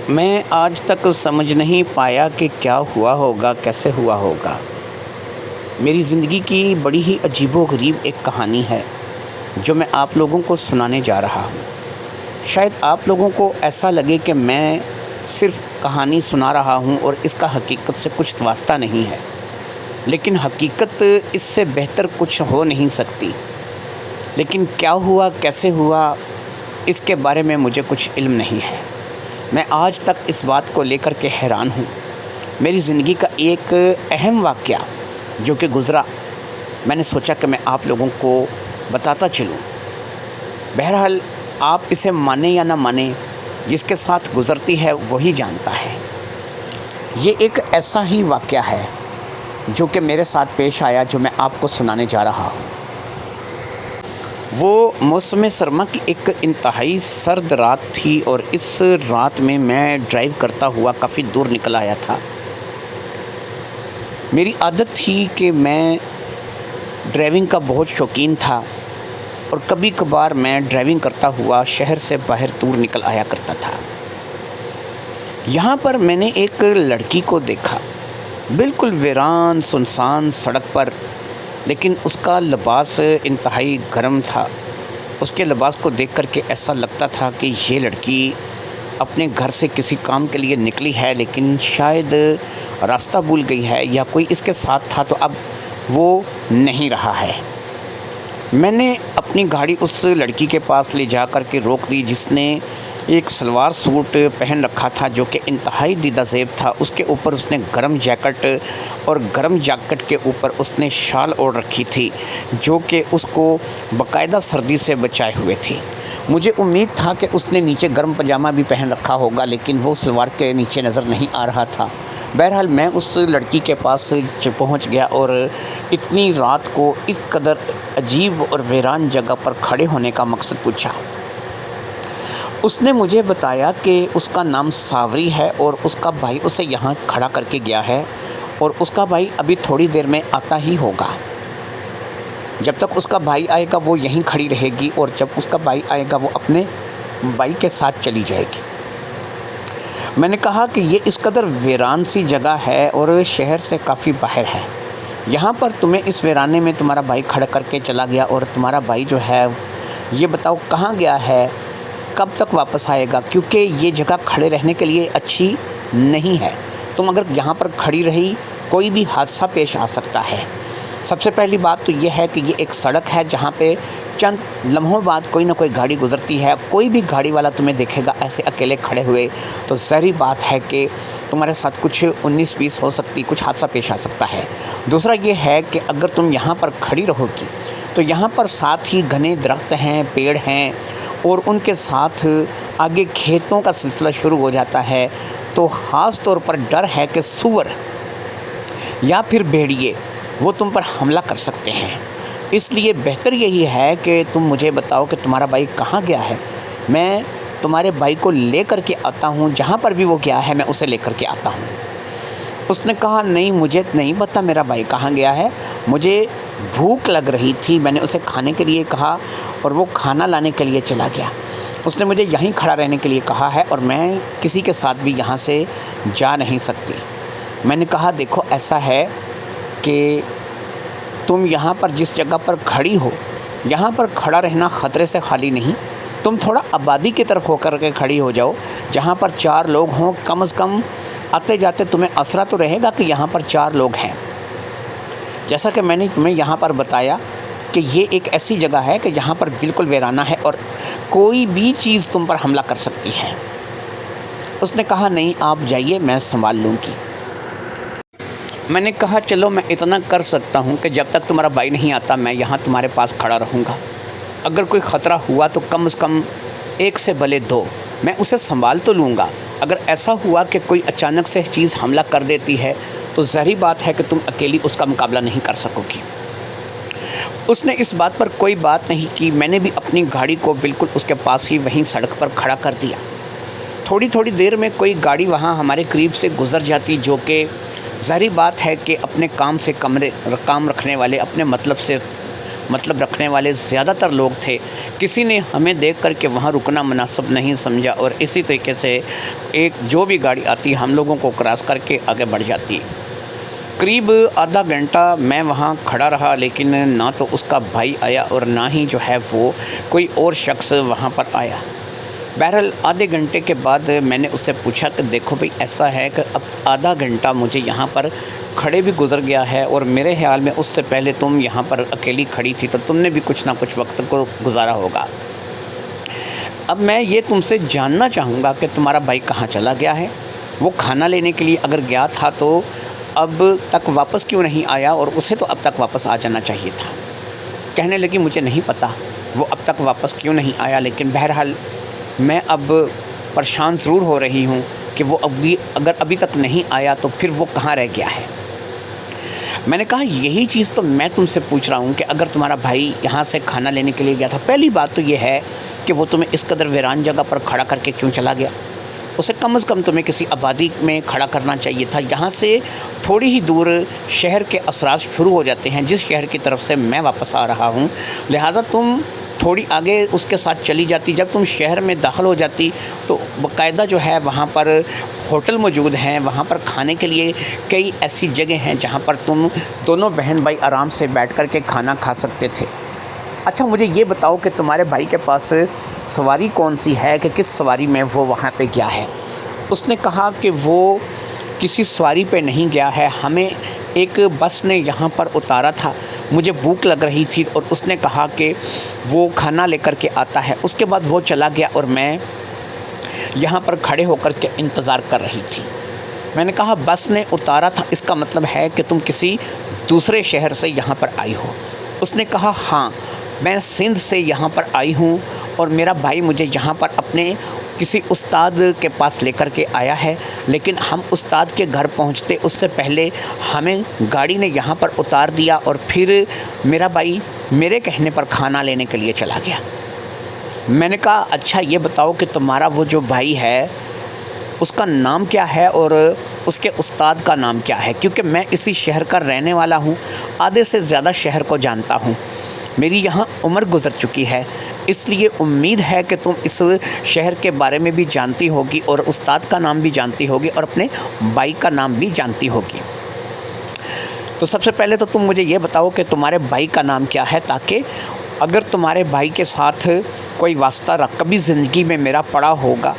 میں آج تک سمجھ نہیں پایا کہ کیا ہوا ہوگا، کیسے ہوا ہوگا۔ میری زندگی کی بڑی ہی عجیب و غریب ایک کہانی ہے جو میں آپ لوگوں کو سنانے جا رہا ہوں۔ شاید آپ لوگوں کو ایسا لگے کہ میں صرف کہانی سنا رہا ہوں اور اس کا حقیقت سے کچھ واسطہ نہیں ہے، لیکن حقیقت اس سے بہتر کچھ ہو نہیں سکتی۔ لیکن کیا ہوا، کیسے ہوا، اس کے بارے میں مجھے کچھ علم نہیں ہے۔ میں آج تک اس بات کو لے کر کے حیران ہوں۔ میری زندگی کا ایک اہم واقعہ جو کہ گزرا، میں نے سوچا کہ میں آپ لوگوں کو بتاتا چلوں۔ بہرحال آپ اسے مانیں یا نہ مانیں، جس کے ساتھ گزرتی ہے وہی جانتا ہے۔ یہ ایک ایسا ہی واقعہ ہے جو کہ میرے ساتھ پیش آیا، جو میں آپ کو سنانے جا رہا ہوں۔ وہ موسم سرما کی ایک انتہائی سرد رات تھی اور اس رات میں ڈرائیو کرتا ہوا کافی دور نکل آیا تھا۔ میری عادت تھی کہ میں ڈرائیونگ کا بہت شوقین تھا اور کبھی کبھار میں ڈرائیونگ کرتا ہوا شہر سے باہر دور نکل آیا کرتا تھا۔ یہاں پر میں نے ایک لڑکی کو دیکھا، بالکل ویران سنسان سڑک پر، لیکن اس کا لباس انتہائی گرم تھا۔ اس کے لباس کو دیکھ کر کے ایسا لگتا تھا کہ یہ لڑکی اپنے گھر سے کسی کام کے لیے نکلی ہے، لیکن شاید راستہ بھول گئی ہے یا کوئی اس کے ساتھ تھا تو اب وہ نہیں رہا ہے۔ میں نے اپنی گاڑی اس لڑکی کے پاس لے جا کر کے روک دی، جس نے ایک سلوار سوٹ پہن رکھا تھا جو کہ انتہائی دیدہ زیب تھا۔ اس کے اوپر اس نے گرم جیکٹ اور گرم جیکٹ کے اوپر اس نے شال اوڑھ رکھی تھی جو کہ اس کو باقاعدہ سردی سے بچائے ہوئے تھی۔ مجھے امید تھا کہ اس نے نیچے گرم پاجامہ بھی پہن رکھا ہوگا، لیکن وہ سلوار کے نیچے نظر نہیں آ رہا تھا۔ بہرحال میں اس لڑکی کے پاس پہنچ گیا اور اتنی رات کو اس قدر عجیب اور ویران جگہ پر کھڑے ہونے کا مقصد پوچھا۔ اس نے مجھے بتایا کہ اس کا نام ساوری ہے اور اس کا بھائی اسے یہاں کھڑا کر کے گیا ہے اور اس کا بھائی ابھی تھوڑی دیر میں آتا ہی ہوگا۔ جب تک اس کا بھائی آئے گا وہ یہیں کھڑی رہے گی اور جب اس کا بھائی آئے گا وہ اپنے بھائی کے ساتھ چلی جائے گی۔ میں نے کہا کہ یہ اس قدر ویران سی جگہ ہے اور شہر سے کافی باہر ہے، یہاں پر تمہیں اس ویرانے میں تمہارا بھائی کھڑا کر کے چلا گیا اور تمہارا بھائی جو ہے یہ بتاؤ کہاں گیا ہے، کب تک واپس آئے گا، کیونکہ یہ جگہ کھڑے رہنے کے لیے اچھی نہیں ہے۔ تم اگر یہاں پر کھڑی رہی کوئی بھی حادثہ پیش آ سکتا ہے۔ سب سے پہلی بات تو یہ ہے کہ یہ ایک سڑک ہے جہاں پہ چند لمحوں بعد کوئی نہ کوئی گاڑی گزرتی ہے۔ کوئی بھی گاڑی والا تمہیں دیکھے گا ایسے اکیلے کھڑے ہوئے تو ظاہری بات ہے کہ تمہارے ساتھ کچھ 19-20 ہو سکتی، کچھ حادثہ پیش آ سکتا ہے۔ دوسرا یہ ہے کہ اگر تم یہاں پر کھڑی رہو گی تو یہاں پر ساتھ ہی گھنے درخت ہیں، پیڑ ہیں اور ان کے ساتھ آگے کھیتوں کا سلسلہ شروع ہو جاتا ہے، تو خاص طور پر ڈر ہے کہ سور یا پھر بھیڑیے وہ تم پر حملہ کر سکتے ہیں۔ اس لیے بہتر یہی ہے کہ تم مجھے بتاؤ کہ تمہارا بھائی کہاں گیا ہے، میں تمہارے بھائی کو لے کر کے آتا ہوں، جہاں پر بھی وہ گیا ہے میں اسے لے کر کے آتا ہوں۔ اس نے کہا نہیں، مجھے نہیں پتہ میرا بھائی کہاں گیا ہے، مجھے بھوک لگ رہی تھی، میں نے اسے کھانے کے لیے کہا اور وہ کھانا لانے کے لیے چلا گیا۔ اس نے مجھے یہیں کھڑا رہنے کے لیے کہا ہے اور میں کسی کے ساتھ بھی یہاں سے جا نہیں سکتی۔ میں نے کہا دیکھو ایسا ہے کہ تم یہاں پر جس جگہ پر کھڑی ہو یہاں پر کھڑا رہنا خطرے سے خالی نہیں، تم تھوڑا آبادی کی طرف ہو کر کے کھڑی ہو جاؤ جہاں پر 4 لوگ ہوں، کم از کم آتے جاتے تمہیں اسرا تو رہے گا کہ یہاں پر 4 لوگ ہیں۔ جیسا کہ میں نے تمہیں یہاں پر بتایا کہ یہ ایک ایسی جگہ ہے کہ جہاں پر بالکل ویرانہ ہے اور کوئی بھی چیز تم پر حملہ کر سکتی ہے۔ اس نے کہا نہیں آپ جائیے، میں سنبھال لوں گی۔ میں نے کہا چلو میں اتنا کر سکتا ہوں کہ جب تک تمہارا بھائی نہیں آتا میں یہاں تمہارے پاس کھڑا رہوں گا، اگر کوئی خطرہ ہوا تو کم از کم 1 سے بھلے 2 میں اسے سنبھال تو لوں گا۔ اگر ایسا ہوا کہ کوئی اچانک سے چیز حملہ کر دیتی ہے تو ظاہری بات ہے کہ تم اکیلی اس کا مقابلہ نہیں کر سکو گی۔ اس نے اس بات پر کوئی بات نہیں کی۔ میں نے بھی اپنی گاڑی کو بالکل اس کے پاس ہی وہیں سڑک پر کھڑا کر دیا۔ تھوڑی دیر میں کوئی گاڑی وہاں ہمارے قریب سے گزر جاتی جو کہ ظاہری بات ہے کہ اپنے کام سے کام رکھنے والے، اپنے مطلب سے مطلب رکھنے والے زیادہ تر لوگ تھے، کسی نے ہمیں دیکھ کر کے وہاں رکنا مناسب نہیں سمجھا اور اسی طریقے سے ایک جو بھی گاڑی آتی ہم لوگوں کو کراس کر کے آگے بڑھ جاتی۔ قریب آدھا گھنٹہ میں وہاں کھڑا رہا، لیکن نہ تو اس کا بھائی آیا اور نہ ہی جو ہے وہ کوئی اور شخص وہاں پر آیا۔ بہرحال آدھے گھنٹے کے بعد میں نے اس سے پوچھا کہ دیکھو بھئی ایسا ہے کہ اب آدھا گھنٹہ مجھے یہاں پر کھڑے بھی گزر گیا ہے اور میرے خیال میں اس سے پہلے تم یہاں پر اکیلی کھڑی تھی تو تم نے بھی کچھ نہ کچھ وقت کو گزارا ہوگا۔ اب میں یہ تم سے جاننا چاہوں گا کہ تمہارا بھائی کہاں چلا گیا ہے؟ وہ کھانا لینے کے لیے اگر گیا تھا تو اب تک واپس کیوں نہیں آیا، اور اسے تو اب تک واپس آ جانا چاہیے تھا۔ کہنے لگی مجھے نہیں پتہ وہ اب تک واپس کیوں نہیں آیا، لیکن بہرحال میں اب پریشان ضرور ہو رہی ہوں کہ وہ اگر ابھی تک نہیں آیا تو پھر وہ کہاں رہ گیا ہے۔ میں نے کہا یہی چیز تو میں تم سے پوچھ رہا ہوں کہ اگر تمہارا بھائی یہاں سے کھانا لینے کے لیے گیا تھا، پہلی بات تو یہ ہے کہ وہ تمہیں اس قدر ویران جگہ پر کھڑا کر کے کیوں چلا گیا؟ اسے کم از کم تمہیں کسی آبادی میں کھڑا کرنا چاہیے تھا۔ یہاں سے تھوڑی ہی دور شہر کے اثرات شروع ہو جاتے ہیں، جس شہر کی طرف سے میں واپس آ رہا ہوں، لہٰذا تم تھوڑی آگے اس کے ساتھ چلی جاتی۔ جب تم شہر میں داخل ہو جاتی تو باقاعدہ جو ہے وہاں پر ہوٹل موجود ہیں، وہاں پر کھانے کے لیے کئی ایسی جگہ ہیں جہاں پر تم دونوں بہن بھائی آرام سے بیٹھ کر کے کھانا کھا سکتے تھے۔ اچھا مجھے یہ بتاؤ کہ تمہارے بھائی کے پاس سواری کون سی ہے کہ کس سواری میں وہ وہاں پہ گیا ہے؟ اس نے کہا کہ وہ کسی سواری پہ نہیں گیا ہے، ہمیں ایک بس نے یہاں پر اتارا تھا، مجھے بھوک لگ رہی تھی اور اس نے کہا کہ وہ کھانا لے کر کے آتا ہے، اس کے بعد وہ چلا گیا اور میں یہاں پر کھڑے ہو کر کے انتظار کر رہی تھی۔ میں نے کہا بس نے اتارا تھا، اس کا مطلب ہے کہ تم کسی دوسرے شہر سے یہاں پر آئی ہو؟ اس نے کہا ہاں میں سندھ سے یہاں پر آئی ہوں اور میرا بھائی مجھے یہاں پر اپنے کسی استاد کے پاس لے کر کے آیا ہے، لیکن ہم استاد کے گھر پہنچتے اس سے پہلے ہمیں گاڑی نے یہاں پر اتار دیا اور پھر میرا بھائی میرے کہنے پر کھانا لینے کے لیے چلا گیا۔ میں نے کہا اچھا یہ بتاؤ کہ تمہارا وہ جو بھائی ہے اس کا نام کیا ہے اور اس کے استاد کا نام کیا ہے؟ کیونکہ میں اسی شہر کا رہنے والا ہوں، آدھے سے زیادہ شہر کو جانتا ہوں، میری یہاں عمر گزر چکی ہے، اس لیے امید ہے کہ تم اس شہر کے بارے میں بھی جانتی ہوگی اور استاد کا نام بھی جانتی ہوگی اور اپنے بھائی کا نام بھی جانتی ہوگی۔ تو سب سے پہلے تو تم مجھے یہ بتاؤ کہ تمہارے بھائی کا نام کیا ہے، تاکہ اگر تمہارے بھائی کے ساتھ کوئی واسطہ کبھی زندگی میں میرا پڑا ہوگا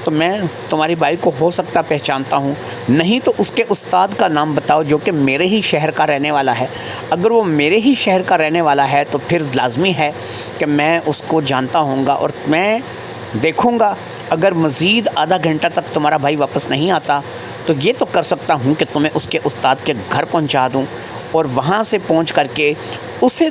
تو میں تمہارے بھائی کو ہو سکتا پہچانتا ہوں، نہیں تو اس کے استاد کا نام بتاؤ جو کہ میرے ہی شہر کا رہنے والا ہے۔ اگر وہ میرے ہی شہر کا رہنے والا ہے تو پھر لازمی ہے کہ میں اس کو جانتا ہوں گا اور میں دیکھوں گا اگر مزید آدھا گھنٹہ تک تمہارا بھائی واپس نہیں آتا تو یہ تو کر سکتا ہوں کہ تمہیں اس کے استاد کے گھر پہنچا دوں اور وہاں سے پہنچ کر کے اسے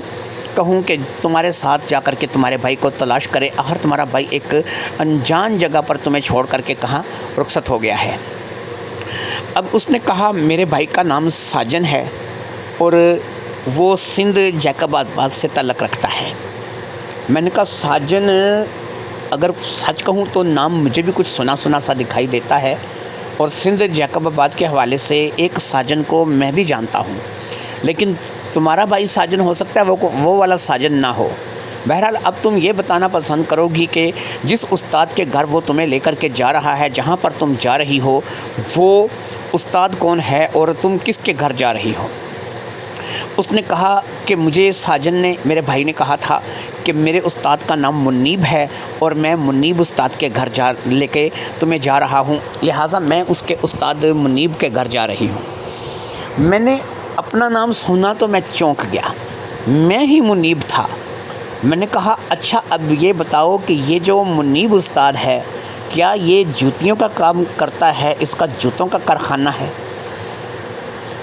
کہوں کہ تمہارے ساتھ جا کر کے تمہارے بھائی کو تلاش کرے، آخر تمہارا بھائی ایک انجان جگہ پر تمہیں چھوڑ کر کے کہاں رخصت ہو گیا ہے۔ اب اس نے کہا میرے بھائی کا نام ساجن ہے اور وہ سندھ جیکب آباد سے تعلق رکھتا ہے۔ میں نے کہا ساجن اگر سچ کہوں تو نام مجھے بھی کچھ سنا سنا سا دکھائی دیتا ہے اور سندھ جیکب آباد کے حوالے سے ایک ساجن کو میں بھی جانتا ہوں، لیکن تمہارا بھائی ساجن ہو سکتا ہے وہ والا ساجن نہ ہو۔ بہرحال اب تم یہ بتانا پسند کرو گی کہ جس استاد کے گھر وہ تمہیں لے کر کے جا رہا ہے، جہاں پر تم جا رہی ہو، وہ استاد کون ہے اور تم کس کے گھر جا رہی ہو؟ اس نے کہا کہ مجھے ساجن نے، میرے بھائی نے کہا تھا کہ میرے استاد کا نام منیب ہے اور میں منیب استاد کے گھر لے کے تمہیں جا رہا ہوں، لہٰذا میں اس کے استاد منیب کے گھر جا رہی ہوں۔ میں نے اپنا نام سنا تو میں چونک گیا، میں ہی منیب تھا۔ میں نے کہا اچھا اب یہ بتاؤ کہ یہ جو منیب استاد ہے کیا یہ جوتیوں کا کام کرتا ہے، اس کا جوتوں کا کارخانہ ہے؟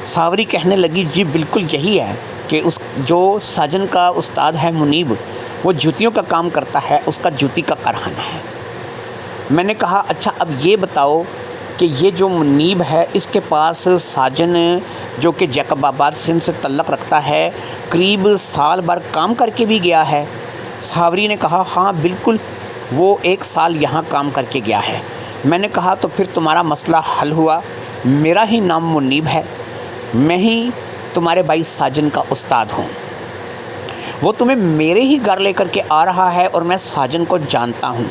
ساوری کہنے لگی جی بالکل یہی ہے کہ اس جو ساجن کا استاد ہے منیب وہ جوتیوں کا کام کرتا ہے، اس کا جوتی کا کارخانہ ہے۔ میں نے کہا اچھا اب یہ بتاؤ کہ یہ جو منیب ہے اس کے پاس ساجن جو کہ جیکب آباد سندھ سے تعلق رکھتا ہے قریب سال بھر کام کر کے بھی گیا ہے؟ ساوری نے کہا ہاں بالکل وہ 1 سال یہاں کام کر کے گیا ہے۔ میں نے کہا تو پھر تمہارا مسئلہ حل ہوا، میرا ہی نام منیب ہے، میں ہی تمہارے بھائی ساجن کا استاد ہوں۔ وہ تمہیں میرے ہی گھر لے کر کے آ رہا ہے اور میں ساجن کو جانتا ہوں۔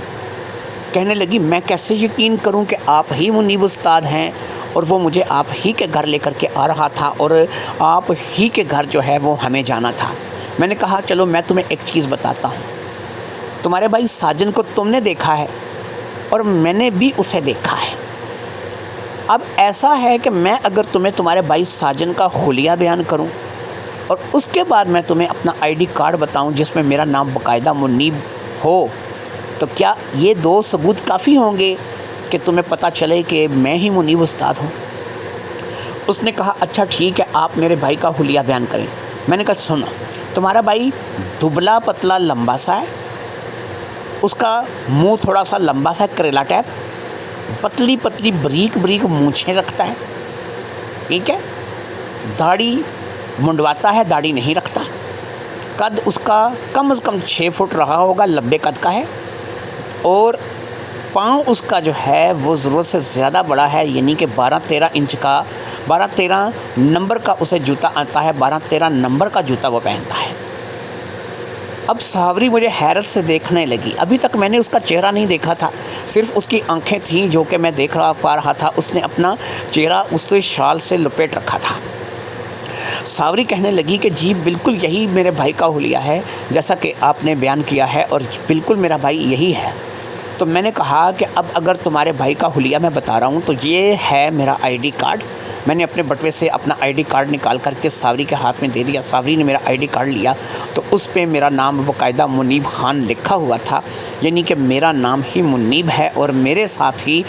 کہنے لگی میں کیسے یقین کروں کہ آپ ہی منیب استاد ہیں، اور وہ مجھے آپ ہی کے گھر لے کر کے آ رہا تھا اور آپ ہی کے گھر جو ہے وہ ہمیں جانا تھا۔ میں نے کہا چلو میں تمہیں ایک چیز بتاتا ہوں، تمہارے بھائی ساجن کو تم نے دیکھا ہے اور میں نے بھی اسے دیکھا ہے۔ اب ایسا ہے کہ میں اگر تمہیں تمہارے بھائی ساجن کا حلیہ بیان کروں اور اس کے بعد میں تمہیں اپنا آئی ڈی کارڈ بتاؤں جس میں میرا نام باقاعدہ منیب ہو، تو کیا یہ دو ثبوت کافی ہوں گے کہ تمہیں پتہ چلے کہ میں ہی منیب استاد ہوں؟ اس نے کہا اچھا ٹھیک ہے، آپ میرے بھائی کا حلیہ بیان کریں۔ میں نے کہا سنو، تمہارا بھائی دبلا پتلا لمبا سا ہے، اس کا منہ تھوڑا سا لمبا سا کریلا ٹائپ، پتلی پتلی بریک بریک مونچھیں رکھتا ہے، ٹھیک ہے، داڑھی منڈواتا ہے، داڑھی نہیں رکھتا، قد اس کا کم از کم 6 فٹ رہا ہوگا، لمبے قد کا ہے، اور پاؤں اس کا جو ہے وہ ضرورت سے زیادہ بڑا ہے، یعنی کہ 12-13 انچ کا، 12-13 نمبر کا اسے جوتا آتا ہے، 12-13 نمبر کا جوتا وہ پہنتا ہے۔ اب ساوری مجھے حیرت سے دیکھنے لگی، ابھی تک میں نے اس کا چہرہ نہیں دیکھا تھا، صرف اس کی آنکھیں تھیں جو کہ میں دیکھ پا رہا تھا، اس نے اپنا چہرہ اس شال سے لپیٹ رکھا تھا۔ ساوری کہنے لگی کہ جی بالکل یہی میرے بھائی کا حلیہ ہے جیسا کہ آپ نے بیان کیا ہے، اور بالکل میرا بھائی یہی ہے۔ تو میں نے کہا کہ اب اگر تمہارے بھائی کا حلیہ میں بتا رہا ہوں تو یہ ہے میرا آئی ڈی کارڈ۔ میں نے اپنے بٹوے سے اپنا آئی ڈی کارڈ نکال کر کے ساوری کے ہاتھ میں دے دیا۔ ساوری نے میرا آئی ڈی کارڈ لیا تو اس پہ میرا نام باقاعدہ منیب خان لکھا ہوا تھا، یعنی کہ میرا نام ہی منیب ہے، اور میرے ساتھ ہی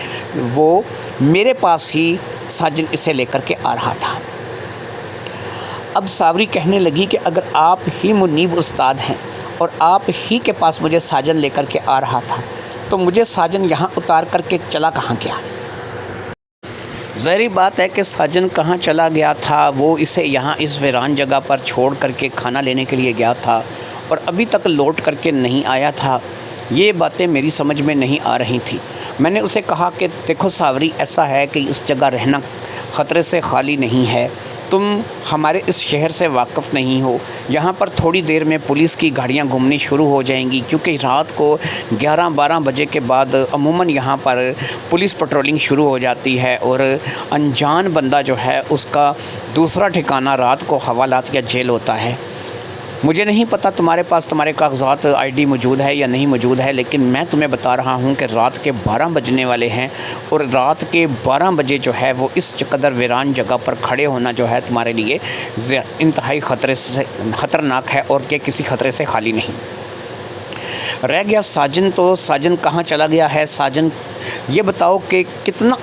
وہ میرے پاس ہی ساجن اسے لے کر کے آ رہا تھا۔ اب ساوری کہنے لگی کہ اگر آپ ہی منیب استاد ہیں اور آپ ہی کے پاس مجھے ساجن لے کر کے آ رہا تھا تو مجھے ساجن یہاں اتار کر کے چلا کہاں گیا؟ ظاہری بات ہے کہ ساجن کہاں چلا گیا تھا، وہ اسے یہاں اس ویران جگہ پر چھوڑ کر کے کھانا لینے کے لیے گیا تھا اور ابھی تک لوٹ کر کے نہیں آیا تھا۔ یہ باتیں میری سمجھ میں نہیں آ رہی تھی۔ میں نے اسے کہا کہ دیکھو ساوری، ایسا ہے کہ اس جگہ رہنا خطرے سے خالی نہیں ہے، تم ہمارے اس شہر سے واقف نہیں ہو، یہاں پر تھوڑی دیر میں پولیس کی گاڑیاں گھومنی شروع ہو جائیں گی، کیونکہ رات کو 11-12 بجے کے بعد عموماً یہاں پر پولیس پٹرولنگ شروع ہو جاتی ہے، اور انجان بندہ جو ہے اس کا دوسرا ٹھکانہ رات کو حوالات یا جیل ہوتا ہے۔ مجھے نہیں پتہ تمہارے پاس تمہارے کاغذات آئی ڈی موجود ہے یا نہیں موجود ہے، لیکن میں تمہیں بتا رہا ہوں کہ رات کے 12 بجنے والے ہیں، اور رات کے 12 بجے جو ہے وہ اس قدر ویران جگہ پر کھڑے ہونا جو ہے تمہارے لیے انتہائی خطرناک ہے، اور کہ کسی خطرے سے خالی نہیں۔ رہ گیا ساجن، تو ساجن کہاں چلا گیا ہے؟ ساجن یہ بتاؤ کہ کتنا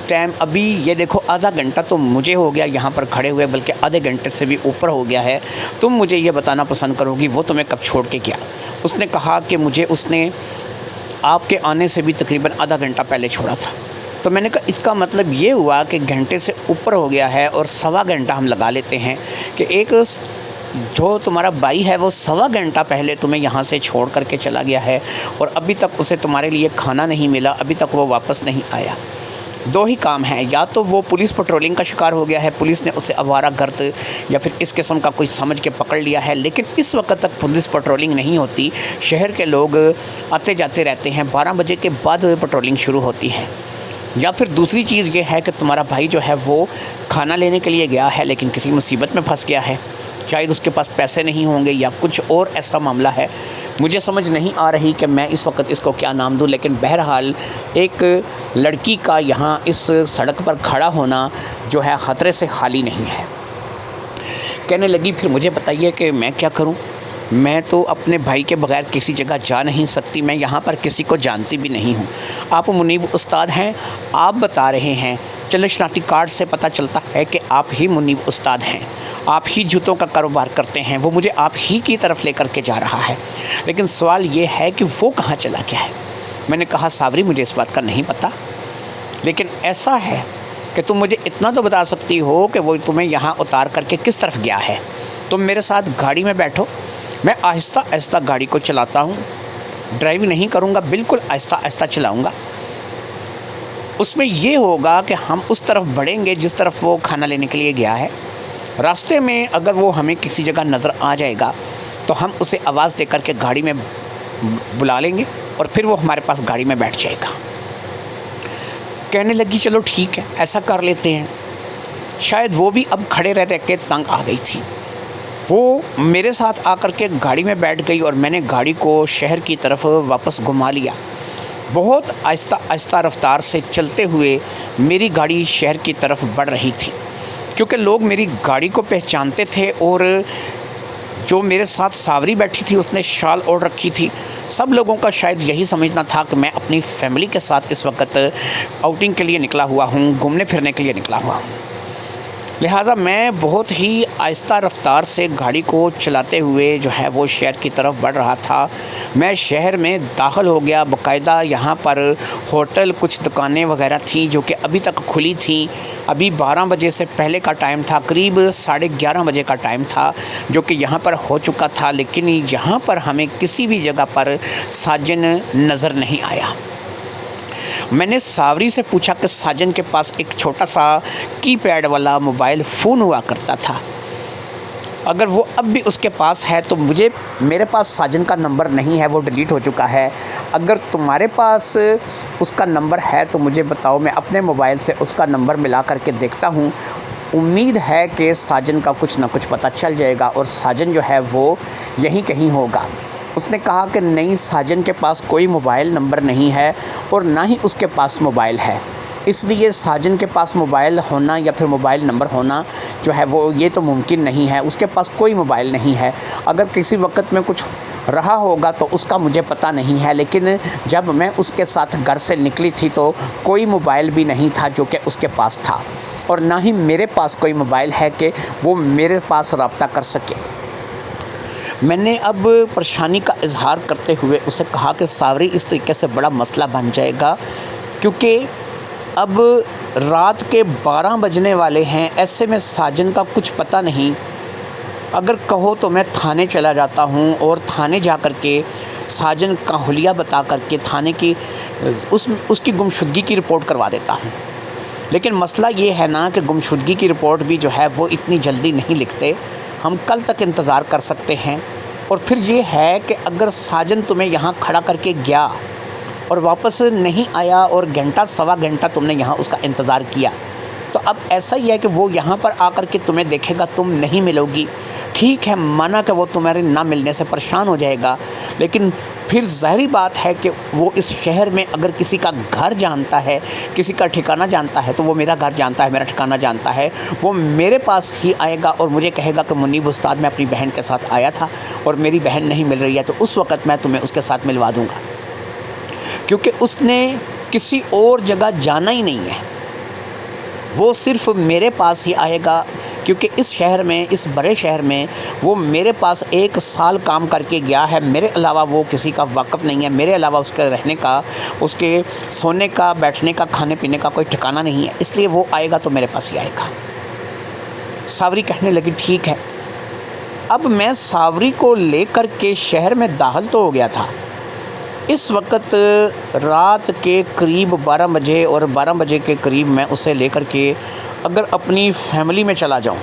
ٹائم، ابھی یہ دیکھو آدھا گھنٹہ تو مجھے ہو گیا یہاں پر کھڑے ہوئے، بلکہ آدھے گھنٹے سے بھی اوپر ہو گیا ہے، تم مجھے یہ بتانا پسند کرو گی وہ تمہیں کب چھوڑ کے گیا؟ اس نے کہا کہ مجھے اس نے آپ کے آنے سے بھی تقریباً آدھا گھنٹہ پہلے چھوڑا تھا۔ تو میں نے کہا اس کا مطلب یہ ہوا کہ گھنٹے سے اوپر ہو گیا ہے، اور سوا گھنٹہ ہم لگا لیتے ہیں کہ ایک جو تمہارا بھائی ہے وہ سوا گھنٹہ پہلے تمہیں یہاں سے چھوڑ کر کے چلا گیا ہے، اور ابھی تک اسے تمہارے لیے کھانا نہیں ملا، ابھی تک وہ واپس نہیں آیا۔ دو ہی کام ہیں، یا تو وہ پولیس پٹرولنگ کا شکار ہو گیا ہے، پولیس نے اسے آوارہ گرد یا پھر اس قسم کا کوئی سمجھ کے پکڑ لیا ہے، لیکن اس وقت تک پولیس پٹرولنگ نہیں ہوتی، شہر کے لوگ آتے جاتے رہتے ہیں، 12 بجے کے بعد پٹرولنگ شروع ہوتی ہے۔ یا پھر دوسری چیز یہ ہے کہ تمہارا بھائی جو ہے وہ کھانا لینے کے لیے گیا ہے لیکن کسی مصیبت میں پھنس گیا ہے، شاید اس کے پاس پیسے نہیں ہوں گے یا کچھ اور ایسا معاملہ ہے، مجھے سمجھ نہیں آ رہی کہ میں اس وقت اس کو کیا نام دوں، لیکن بہرحال ایک لڑکی کا یہاں اس سڑک پر کھڑا ہونا جو ہے خطرے سے خالی نہیں ہے۔ کہنے لگی پھر مجھے بتائیے کہ میں کیا کروں، میں تو اپنے بھائی کے بغیر کسی جگہ جا نہیں سکتی، میں یہاں پر کسی کو جانتی بھی نہیں ہوں، آپ منیب استاد ہیں، آپ بتا رہے ہیں، چلے شناختی کارڈ سے پتہ چلتا ہے کہ آپ ہی منیب استاد ہیں، آپ ہی جوتوں کا کاروبار کرتے ہیں، وہ مجھے آپ ہی کی طرف لے کر کے جا رہا ہے، لیکن سوال یہ ہے کہ وہ کہاں چلا گیا ہے؟ میں نے کہا ساوری مجھے اس بات کا نہیں پتہ، لیکن ایسا ہے کہ تم مجھے اتنا تو بتا سکتی ہو کہ وہ تمہیں یہاں اتار کر کے کس طرف گیا ہے۔ تم میرے ساتھ گاڑی میں بیٹھو، میں آہستہ آہستہ گاڑی کو چلاتا ہوں، ڈرائیو نہیں کروں گا، بالکل آہستہ آہستہ چلاؤں گا۔ اس میں یہ ہوگا کہ ہم اس طرف بڑھیں گے جس طرف وہ کھانا لینے کے لیے گیا ہے، راستے میں اگر وہ ہمیں کسی جگہ نظر آ جائے گا تو ہم اسے آواز دے کر کے گاڑی میں بلا لیں گے اور پھر وہ ہمارے پاس گاڑی میں بیٹھ جائے گا۔ کہنے لگی چلو ٹھیک ہے ایسا کر لیتے ہیں۔ شاید وہ بھی اب کھڑے رہ کے تنگ آ گئی تھی، وہ میرے ساتھ آ کر کے گاڑی میں بیٹھ گئی اور میں نے گاڑی کو شہر کی طرف واپس گھما لیا۔ بہت آہستہ آہستہ رفتار سے چلتے ہوئے میری گاڑی شہر کی طرف بڑھ رہی تھی، کیونکہ لوگ میری گاڑی کو پہچانتے تھے اور جو میرے ساتھ ساوری بیٹھی تھی اس نے شال اوڑھ رکھی تھی۔ سب لوگوں کا شاید یہی سمجھنا تھا کہ میں اپنی فیملی کے ساتھ اس وقت آؤٹنگ کے لیے نکلا ہوا ہوں، گھومنے پھرنے کے لیے نکلا ہوا ہوں۔ لہٰذا میں بہت ہی آہستہ رفتار سے گاڑی کو چلاتے ہوئے جو ہے وہ شہر کی طرف بڑھ رہا تھا۔ میں شہر میں داخل ہو گیا، باقاعدہ یہاں پر ہوٹل، کچھ دکانیں وغیرہ تھیں جو کہ ابھی تک کھلی تھیں۔ ابھی 12 بجے سے پہلے کا ٹائم تھا، قریب 11:30 بجے کا ٹائم تھا جو کہ یہاں پر ہو چکا تھا، لیکن یہاں پر ہمیں کسی بھی جگہ پر ساجن نظر نہیں آیا۔ میں نے ساوری سے پوچھا کہ ساجن کے پاس ایک چھوٹا سا کی پیڈ والا موبائل فون ہوا کرتا تھا، اگر وہ اب بھی اس کے پاس ہے تو میرے پاس ساجن کا نمبر نہیں ہے، وہ ڈیلیٹ ہو چکا ہے۔ اگر تمہارے پاس اس کا نمبر ہے تو مجھے بتاؤ، میں اپنے موبائل سے اس کا نمبر ملا کر کے دیکھتا ہوں، امید ہے کہ ساجن کا کچھ نہ کچھ پتہ چل جائے گا اور ساجن جو ہے وہ یہیں کہیں ہوگا۔ اس نے کہا کہ نہیں، ساجن کے پاس کوئی موبائل نمبر نہیں ہے اور نہ ہی اس کے پاس موبائل ہے، اس لیے ساجن کے پاس موبائل ہونا یا پھر موبائل نمبر ہونا جو ہے وہ یہ تو ممکن نہیں ہے، اس کے پاس کوئی موبائل نہیں ہے۔ اگر کسی وقت میں کچھ رہا ہوگا تو اس کا مجھے پتہ نہیں ہے، لیکن جب میں اس کے ساتھ گھر سے نکلی تھی تو کوئی موبائل بھی نہیں تھا جو کہ اس کے پاس تھا، اور نہ ہی میرے پاس کوئی موبائل ہے کہ وہ میرے پاس رابطہ کر سکے۔ میں نے اب پریشانی کا اظہار کرتے ہوئے اسے کہا کہ ساوری اس طریقے سے بڑا مسئلہ بن جائے گا، کیونکہ اب رات کے 12 بجنے والے ہیں، ایسے میں ساجن کا کچھ پتہ نہیں۔ اگر کہو تو میں تھانے چلا جاتا ہوں اور تھانے جا کر کے ساجن کا حلیہ بتا کر کے تھانے کی اس کی گمشدگی کی رپورٹ کروا دیتا ہوں، لیکن مسئلہ یہ ہے نا کہ گمشدگی کی رپورٹ بھی جو ہے وہ اتنی جلدی نہیں لکھتے، ہم کل تک انتظار کر سکتے ہیں۔ اور پھر یہ ہے کہ اگر ساجن تمہیں یہاں کھڑا کر کے گیا اور واپس نہیں آیا اور گھنٹہ سوا گھنٹہ تم نے یہاں اس کا انتظار کیا، تو اب ایسا ہی ہے کہ وہ یہاں پر آ کر کے تمہیں دیکھے گا، تم نہیں ملو گی۔ ٹھیک ہے، مانا کہ وہ تمہارے نہ ملنے سے پریشان ہو جائے گا، لیکن پھر ظاہری بات ہے کہ وہ اس شہر میں اگر کسی کا گھر جانتا ہے، کسی کا ٹھکانہ جانتا ہے، تو وہ میرا گھر جانتا ہے، میرا ٹھکانہ جانتا ہے، وہ میرے پاس ہی آئے گا اور مجھے کہے گا کہ منیب استاد میں اپنی بہن کے ساتھ آیا تھا اور میری بہن نہیں مل رہی ہے، تو اس وقت میں تمہیں اس کے ساتھ ملوا دوں گا، کیونکہ اس نے کسی اور جگہ جانا ہی نہیں ہے، وہ صرف میرے پاس ہی آئے گا، کیونکہ اس شہر میں، اس بڑے شہر میں وہ میرے پاس 1 سال کام کر کے گیا ہے، میرے علاوہ وہ کسی کا واقف نہیں ہے، میرے علاوہ اس کے رہنے کا، اس کے سونے کا، بیٹھنے کا، کھانے پینے کا کوئی ٹھکانہ نہیں ہے، اس لیے وہ آئے گا تو میرے پاس ہی آئے گا۔ ساوری کہنے لگی ٹھیک ہے۔ اب میں ساوری کو لے کر کے شہر میں داخل تو ہو گیا تھا، اس وقت رات کے قریب 12 بجے اور 12 بجے کے قریب میں اسے لے کر کے اگر اپنی فیملی میں چلا جاؤں،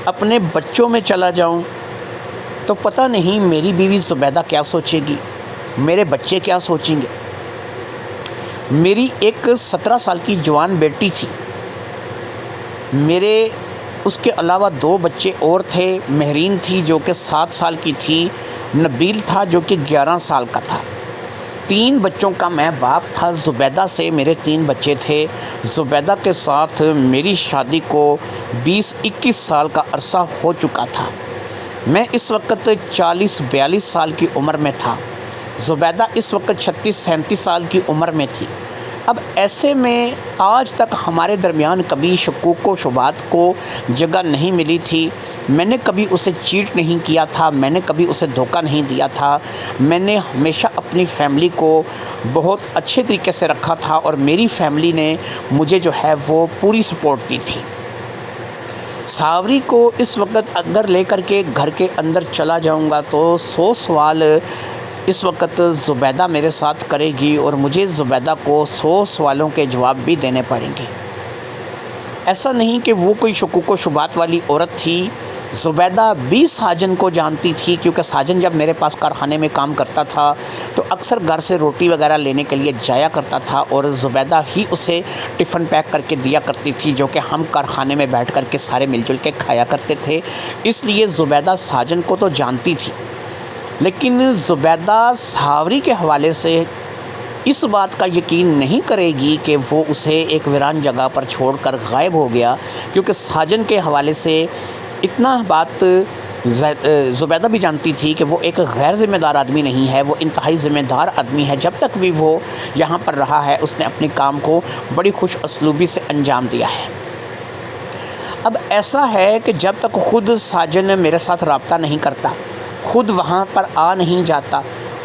اپنے بچوں میں چلا جاؤں، تو پتہ نہیں میری بیوی زبیدہ کیا سوچے گی، میرے بچے کیا سوچیں گے۔ میری ایک 17 سال کی جوان بیٹی تھی، میرے اس کے علاوہ 2 بچے اور تھے، مہرین تھی جو کہ 7 سال کی تھی، نبیل تھا جو کہ 11 سال کا تھا۔ 3 بچوں کا میں باپ تھا، زبیدہ سے میرے 3 بچے تھے۔ زبیدہ کے ساتھ میری شادی کو 20-21 سال کا عرصہ ہو چکا تھا، میں اس وقت 40-42 سال کی عمر میں تھا، زبیدہ اس وقت 36-37 سال کی عمر میں تھی۔ اب ایسے میں آج تک ہمارے درمیان کبھی شکوک و شبہات کو جگہ نہیں ملی تھی، میں نے کبھی اسے چیٹ نہیں کیا تھا، میں نے کبھی اسے دھوکہ نہیں دیا تھا، میں نے ہمیشہ اپنی فیملی کو بہت اچھے طریقے سے رکھا تھا اور میری فیملی نے مجھے جو ہے وہ پوری سپورٹ دی تھی۔ ساوری کو اس وقت اگر لے کر کے گھر کے اندر چلا جاؤں گا تو 100 سوال اس وقت زبیدہ میرے ساتھ کرے گی اور مجھے زبیدہ کو 100 سوالوں کے جواب بھی دینے پڑیں گے۔ ایسا نہیں کہ وہ کوئی شکوک و شبہات والی عورت تھی زبیدہ بھی ساجن کو جانتی تھی، کیونکہ ساجن جب میرے پاس کارخانے میں کام کرتا تھا تو اکثر گھر سے روٹی وغیرہ لینے کے لیے جایا کرتا تھا، اور زبیدہ ہی اسے ٹفن پیک کر کے دیا کرتی تھی، جو کہ ہم کارخانے میں بیٹھ کر کے سارے مل جل کے کھایا کرتے تھے۔ اس لیے زبیدہ ساجن کو تو جانتی تھی، لیکن زبیدہ ساوری کے حوالے سے اس بات کا یقین نہیں کرے گی کہ وہ اسے ایک ویران جگہ پر چھوڑ کر غائب ہو گیا، کیونکہ ساجن کے حوالے سے اتنا بات زبیدہ بھی جانتی تھی کہ وہ ایک غیر ذمہ دار آدمی نہیں ہے، وہ انتہائی ذمہ دار آدمی ہے۔ جب تک بھی وہ یہاں پر رہا ہے اس نے اپنے کام کو بڑی خوش اسلوبی سے انجام دیا ہے۔ اب ایسا ہے کہ جب تک خود ساجن میرے ساتھ رابطہ نہیں کرتا، خود وہاں پر آ نہیں جاتا،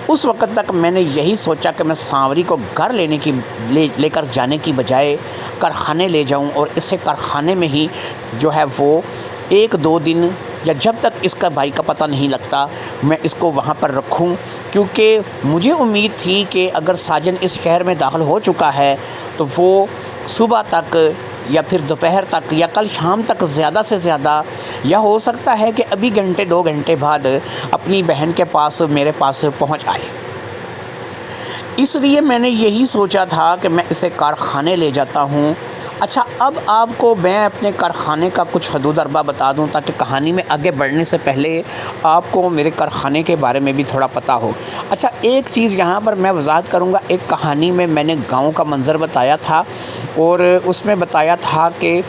اس وقت تک میں نے یہی سوچا کہ میں سانوری کو گھر لے کر جانے کی بجائے کارخانے لے جاؤں، اور اسے کارخانے میں ہی جو ہے وہ 1-2 دن یا جب تک اس کا بھائی کا پتہ نہیں لگتا میں اس کو وہاں پر رکھوں، کیونکہ مجھے امید تھی کہ اگر ساجن اس شہر میں داخل ہو چکا ہے تو وہ صبح تک یا پھر دوپہر تک یا کل شام تک زیادہ سے زیادہ، یا ہو سکتا ہے کہ ابھی 1-2 گھنٹے بعد اپنی بہن کے پاس میرے پاس پہنچ آئے۔ اس لیے میں نے یہی سوچا تھا کہ میں اسے کارخانے لے جاتا ہوں۔ اچھا، اب آپ کو میں اپنے کارخانے کا کچھ حدود اربا بتا دوں تاکہ کہانی میں آگے بڑھنے سے پہلے آپ کو میرے کارخانے کے بارے میں بھی تھوڑا پتہ ہو۔ اچھا، ایک چیز یہاں پر میں وضاحت کروں گا۔ ایک کہانی میں میں نے گاؤں کا منظر بتایا تھا، اور اس میں بتایا تھا کہ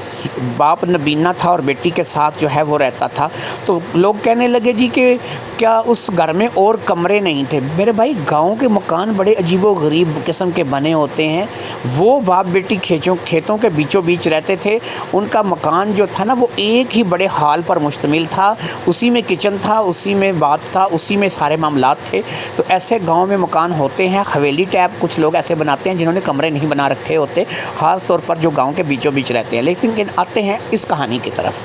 باپ نبینا تھا اور بیٹی کے ساتھ جو ہے وہ رہتا تھا، تو لوگ کہنے لگے جی کہ کیا اس گھر میں اور کمرے نہیں تھے؟ میرے بھائی، گاؤں کے مکان بڑے عجیب و غریب قسم کے بنے ہوتے ہیں۔ وہ باپ بیٹی کھیتوں کے بیچوں بیچ رہتے تھے۔ ان کا مکان جو تھا نا وہ ایک ہی بڑے ہال پر مشتمل تھا، اسی میں کچن تھا، اسی میں بات تھا، اسی میں سارے معاملات تھے۔ تو ایسے گاؤں میں مکان ہوتے ہیں، حویلی ٹائپ کچھ لوگ ایسے بناتے ہیں جنہوں نے کمرے نہیں بنا رکھے ہوتے، خاص طور پر جو گاؤں کے بیچوں بیچ رہتے ہیں۔ لیکن آتے ہیں اس کہانی کی طرف۔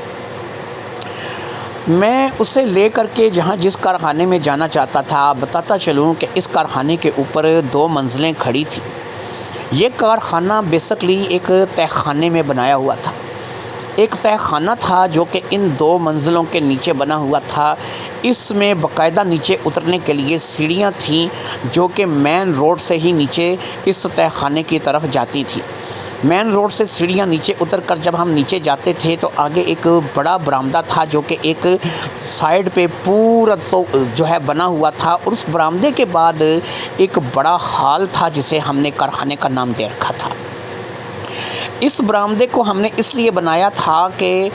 میں اسے لے کر کے جس کارخانے میں جانا چاہتا تھا، بتاتا چلوں کہ اس کارخانے کے اوپر 2 منزلیں کھڑی تھیں۔ یہ کارخانہ بیسکلی ایک تہہ خانے میں بنایا ہوا تھا۔ ایک تہہ خانہ تھا جو کہ ان 2 منزلوں کے نیچے بنا ہوا تھا۔ اس میں باقاعدہ نیچے اترنے کے لیے سیڑھیاں تھیں جو کہ مین روڈ سے ہی نیچے اس تہہ خانے کی طرف جاتی تھیں۔ مین روڈ سے سیڑھیاں نیچے اتر کر جب ہم نیچے جاتے تھے تو آگے ایک بڑا برآمدہ تھا جو کہ ایک سائیڈ پہ پورا تو جو ہے بنا ہوا تھا، اور اس برآمدے کے بعد ایک بڑا ہال تھا جسے ہم نے کارخانے کا نام دے رکھا تھا۔ اس برآمدے کو ہم نے اس لیے بنایا تھا کہ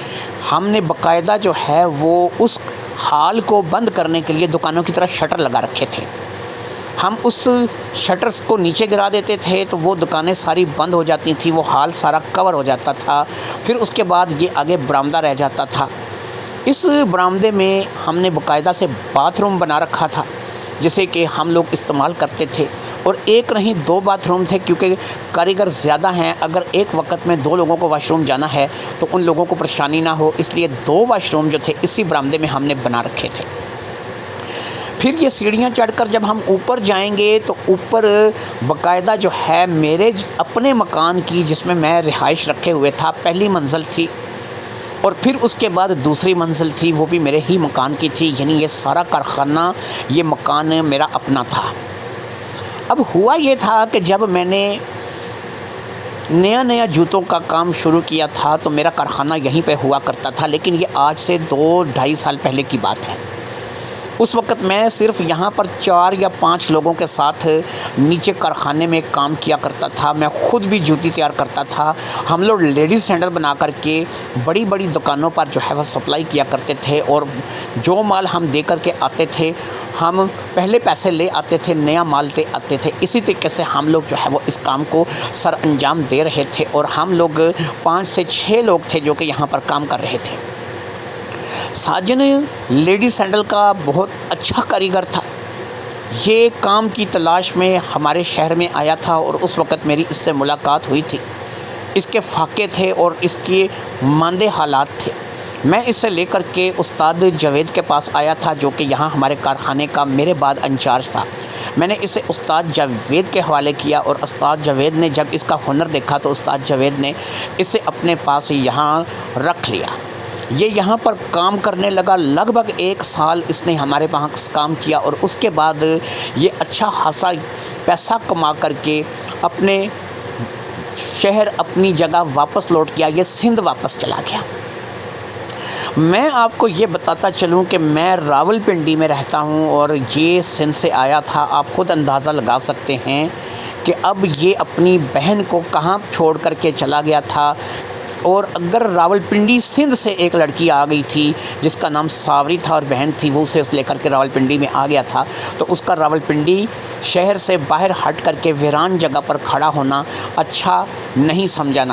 ہم نے باقاعدہ جو ہے وہ اس ہال کو بند کرنے کے لیے دکانوں کی طرح شٹر لگا رکھے تھے۔ ہم اس شٹرز کو نیچے گرا دیتے تھے تو وہ دکانیں ساری بند ہو جاتی تھیں، وہ ہال سارا کور ہو جاتا تھا، پھر اس کے بعد یہ آگے برآمدہ رہ جاتا تھا۔ اس برآمدے میں ہم نے باقاعدہ سے باتھ روم بنا رکھا تھا جسے کہ ہم لوگ استعمال کرتے تھے، اور ایک نہیں 2 باتھ روم تھے، کیونکہ کاریگر زیادہ ہیں۔ اگر ایک وقت میں 2 لوگوں کو واش روم جانا ہے تو ان لوگوں کو پریشانی نہ ہو، اس لیے 2 واش روم جو تھے اسی برآمدے میں ہم نے بنا رکھے تھے۔ پھر یہ سیڑھیاں چڑھ کر جب ہم اوپر جائیں گے تو اوپر باقاعدہ جو ہے میرے اپنے مکان کی، جس میں میں رہائش رکھے ہوئے تھا، پہلی منزل تھی، اور پھر اس کے بعد دوسری منزل تھی، وہ بھی میرے ہی مکان کی تھی۔ یعنی یہ سارا کارخانہ، یہ مکان میرا اپنا تھا۔ اب ہوا یہ تھا کہ جب میں نے نیا جوتوں کا کام شروع کیا تھا تو میرا کارخانہ یہیں پہ ہوا کرتا تھا، لیکن یہ آج سے 2-2.5 سال پہلے کی بات ہے۔ اس وقت میں صرف یہاں پر 4 یا 5 لوگوں کے ساتھ نیچے کارخانے میں کام کیا کرتا تھا۔ میں خود بھی جوتی تیار کرتا تھا۔ ہم لوگ لیڈیز سینڈل بنا کر کے بڑی بڑی دکانوں پر جو ہے وہ سپلائی کیا کرتے تھے، اور جو مال ہم دے کر کے آتے تھے ہم پہلے پیسے لے آتے تھے، نیا مال لے آتے تھے۔ اسی طریقے سے ہم لوگ جو ہے وہ اس کام کو سر انجام دے رہے تھے، اور ہم لوگ 5 سے 6 لوگ تھے جو کہ یہاں پر کام کر رہے تھے۔ ساجن لیڈی سینڈل کا بہت اچھا کاریگر تھا۔ یہ کام کی تلاش میں ہمارے شہر میں آیا تھا، اور اس وقت میری اس سے ملاقات ہوئی تھی۔ اس کے فاقے تھے اور اس کے ماندے حالات تھے۔ میں اسے لے کر کے استاد جاوید کے پاس آیا تھا جو کہ یہاں ہمارے کارخانے کا میرے بعد انچارج تھا۔ میں نے اسے استاد جاوید کے حوالے کیا، اور استاد جاوید نے جب اس کا ہنر دیکھا تو استاد جاوید نے اسے اپنے پاس یہاں رکھ لیا۔ یہ یہاں پر کام کرنے لگا، لگ بھگ 1 سال اس نے ہمارے وہاں کام کیا، اور اس کے بعد یہ اچھا خاصا پیسہ کما کر کے اپنے شہر، اپنی جگہ واپس لوٹ گیا، یہ سندھ واپس چلا گیا۔ میں آپ کو یہ بتاتا چلوں کہ میں راولپنڈی میں رہتا ہوں اور یہ سندھ سے آیا تھا۔ آپ خود اندازہ لگا سکتے ہیں کہ اب یہ اپنی بہن کو کہاں چھوڑ کر کے چلا گیا تھا، اور اگر راولپنڈی سندھ سے ایک لڑکی آ گئی تھی جس کا نام ساوری تھا اور بہن تھی، وہ اسے لے کر کے راولپنڈی میں آ گیا تھا، تو اس کا راولپنڈی شہر سے باہر ہٹ کر کے ویران جگہ پر کھڑا ہونا اچھا نہیں سمجھا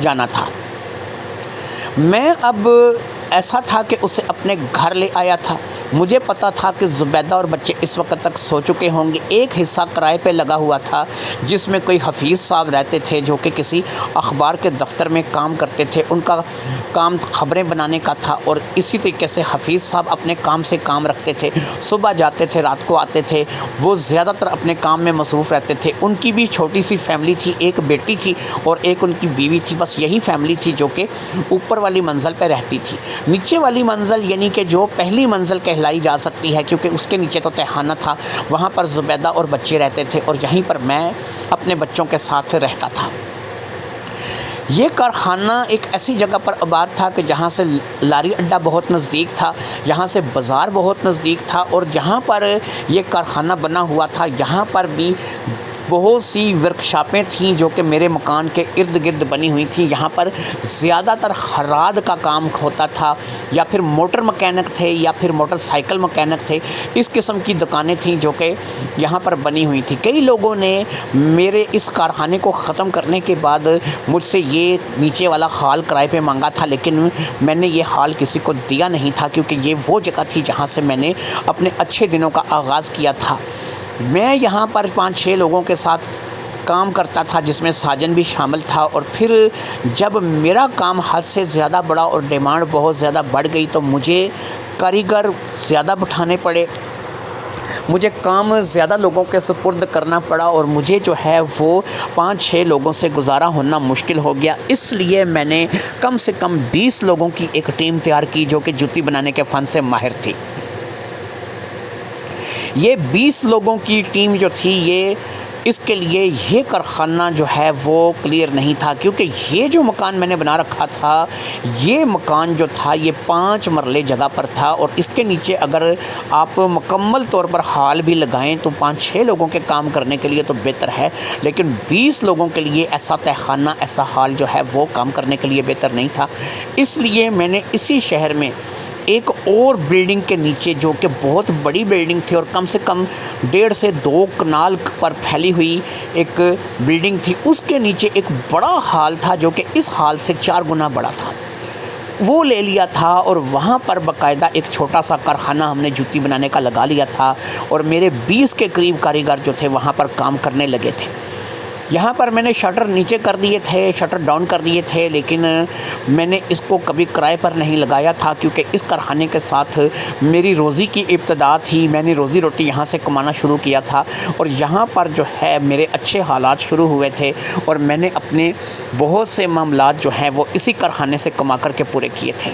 جانا تھا۔ میں اب ایسا تھا کہ اسے اپنے گھر لے آیا تھا۔ مجھے پتا تھا کہ زبیدہ اور بچے اس وقت تک سو چکے ہوں گے۔ ایک حصہ کرائے پہ لگا ہوا تھا جس میں کوئی حفیظ صاحب رہتے تھے جو کہ کسی اخبار کے دفتر میں کام کرتے تھے، ان کا کام خبریں بنانے کا تھا، اور اسی طریقے سے حفیظ صاحب اپنے کام سے کام رکھتے تھے، صبح جاتے تھے رات کو آتے تھے، وہ زیادہ تر اپنے کام میں مصروف رہتے تھے۔ ان کی بھی چھوٹی سی فیملی تھی، ایک بیٹی تھی اور ایک ان کی بیوی تھی، بس یہی فیملی تھی جو کہ اوپر والی منزل پہ رہتی تھی۔ نیچے والی منزل یعنی کہ جو پہلی منزل کہلائی جا سکتی ہے، کیونکہ اس کے نیچے تو تہخانہ تھا، وہاں پر زبیدہ اور بچے رہتے تھے، اور یہیں پر میں اپنے بچوں کے ساتھ رہتا تھا۔ یہ کارخانہ ایک ایسی جگہ پر آباد تھا کہ جہاں سے لاری اڈا بہت نزدیک تھا، یہاں سے بازار بہت نزدیک تھا، اور جہاں پر یہ کارخانہ بنا ہوا تھا یہاں پر بھی بہت سی ورکشاپیں تھیں جو کہ میرے مکان کے ارد گرد بنی ہوئی تھیں۔ یہاں پر زیادہ تر خراد کا کام ہوتا تھا، یا پھر موٹر مکینک تھے، یا پھر موٹر سائیکل مکینک تھے۔ اس قسم کی دکانیں تھیں جو کہ یہاں پر بنی ہوئی تھیں۔ کئی لوگوں نے میرے اس کارخانے کو ختم کرنے کے بعد مجھ سے یہ نیچے والا ہال کرائے پہ مانگا تھا، لیکن میں نے یہ ہال کسی کو دیا نہیں تھا، کیونکہ یہ وہ جگہ تھی جہاں سے میں نے اپنے اچھے دنوں کا آغاز کیا تھا۔ میں یہاں پر 5-6 لوگوں کے ساتھ کام کرتا تھا، جس میں ساجن بھی شامل تھا، اور پھر جب میرا کام حد سے زیادہ بڑا اور ڈیمانڈ بہت زیادہ بڑھ گئی تو مجھے کاریگر زیادہ بٹھانے پڑے، مجھے کام زیادہ لوگوں کے سپرد کرنا پڑا، اور مجھے جو ہے وہ 5-6 لوگوں سے گزارا ہونا مشکل ہو گیا۔ اس لیے میں نے کم سے کم 20 لوگوں کی ایک ٹیم تیار کی جو کہ جوتی بنانے کے فن سے ماہر تھی۔ یہ 20 لوگوں کی ٹیم جو تھی، اس کے لیے یہ کارخانہ جو ہے وہ کلیئر نہیں تھا، کیونکہ یہ جو مکان میں نے بنا رکھا تھا، یہ مکان جو تھا یہ 5 مرلے جگہ پر تھا، اور اس کے نیچے اگر آپ مکمل طور پر ہال بھی لگائیں تو 5-6 لوگوں کے کام کرنے کے لیے تو بہتر ہے، لیکن 20 لوگوں کے لیے ایسا تہخانہ، ایسا ہال جو ہے وہ کام کرنے کے لیے بہتر نہیں تھا۔ اس لیے میں نے اسی شہر میں ایک اور بلڈنگ کے نیچے، جو کہ بہت بڑی بلڈنگ تھی اور کم سے کم 1.5 سے 2 کنال پر پھیلی ہوئی ایک بلڈنگ تھی، اس کے نیچے ایک بڑا ہال تھا جو کہ اس ہال سے 4 گنا بڑا تھا، وہ لے لیا تھا، اور وہاں پر باقاعدہ ایک چھوٹا سا کارخانہ ہم نے جوتی بنانے کا لگا لیا تھا، اور میرے 20 کے قریب کاریگر جو تھے وہاں پر کام کرنے لگے تھے۔ یہاں پر میں نے شٹر نیچے کر دیے تھے، شٹر ڈاؤن کر دیے تھے، لیکن میں نے اس کو کبھی کرائے پر نہیں لگایا تھا، کیونکہ اس کارخانے کے ساتھ میری روزی کی ابتدا تھی، میں نے روزی روٹی یہاں سے کمانا شروع کیا تھا، اور یہاں پر جو ہے میرے اچھے حالات شروع ہوئے تھے، اور میں نے اپنے بہت سے معاملات جو ہیں وہ اسی کارخانے سے کما کر کے پورے کیے تھے۔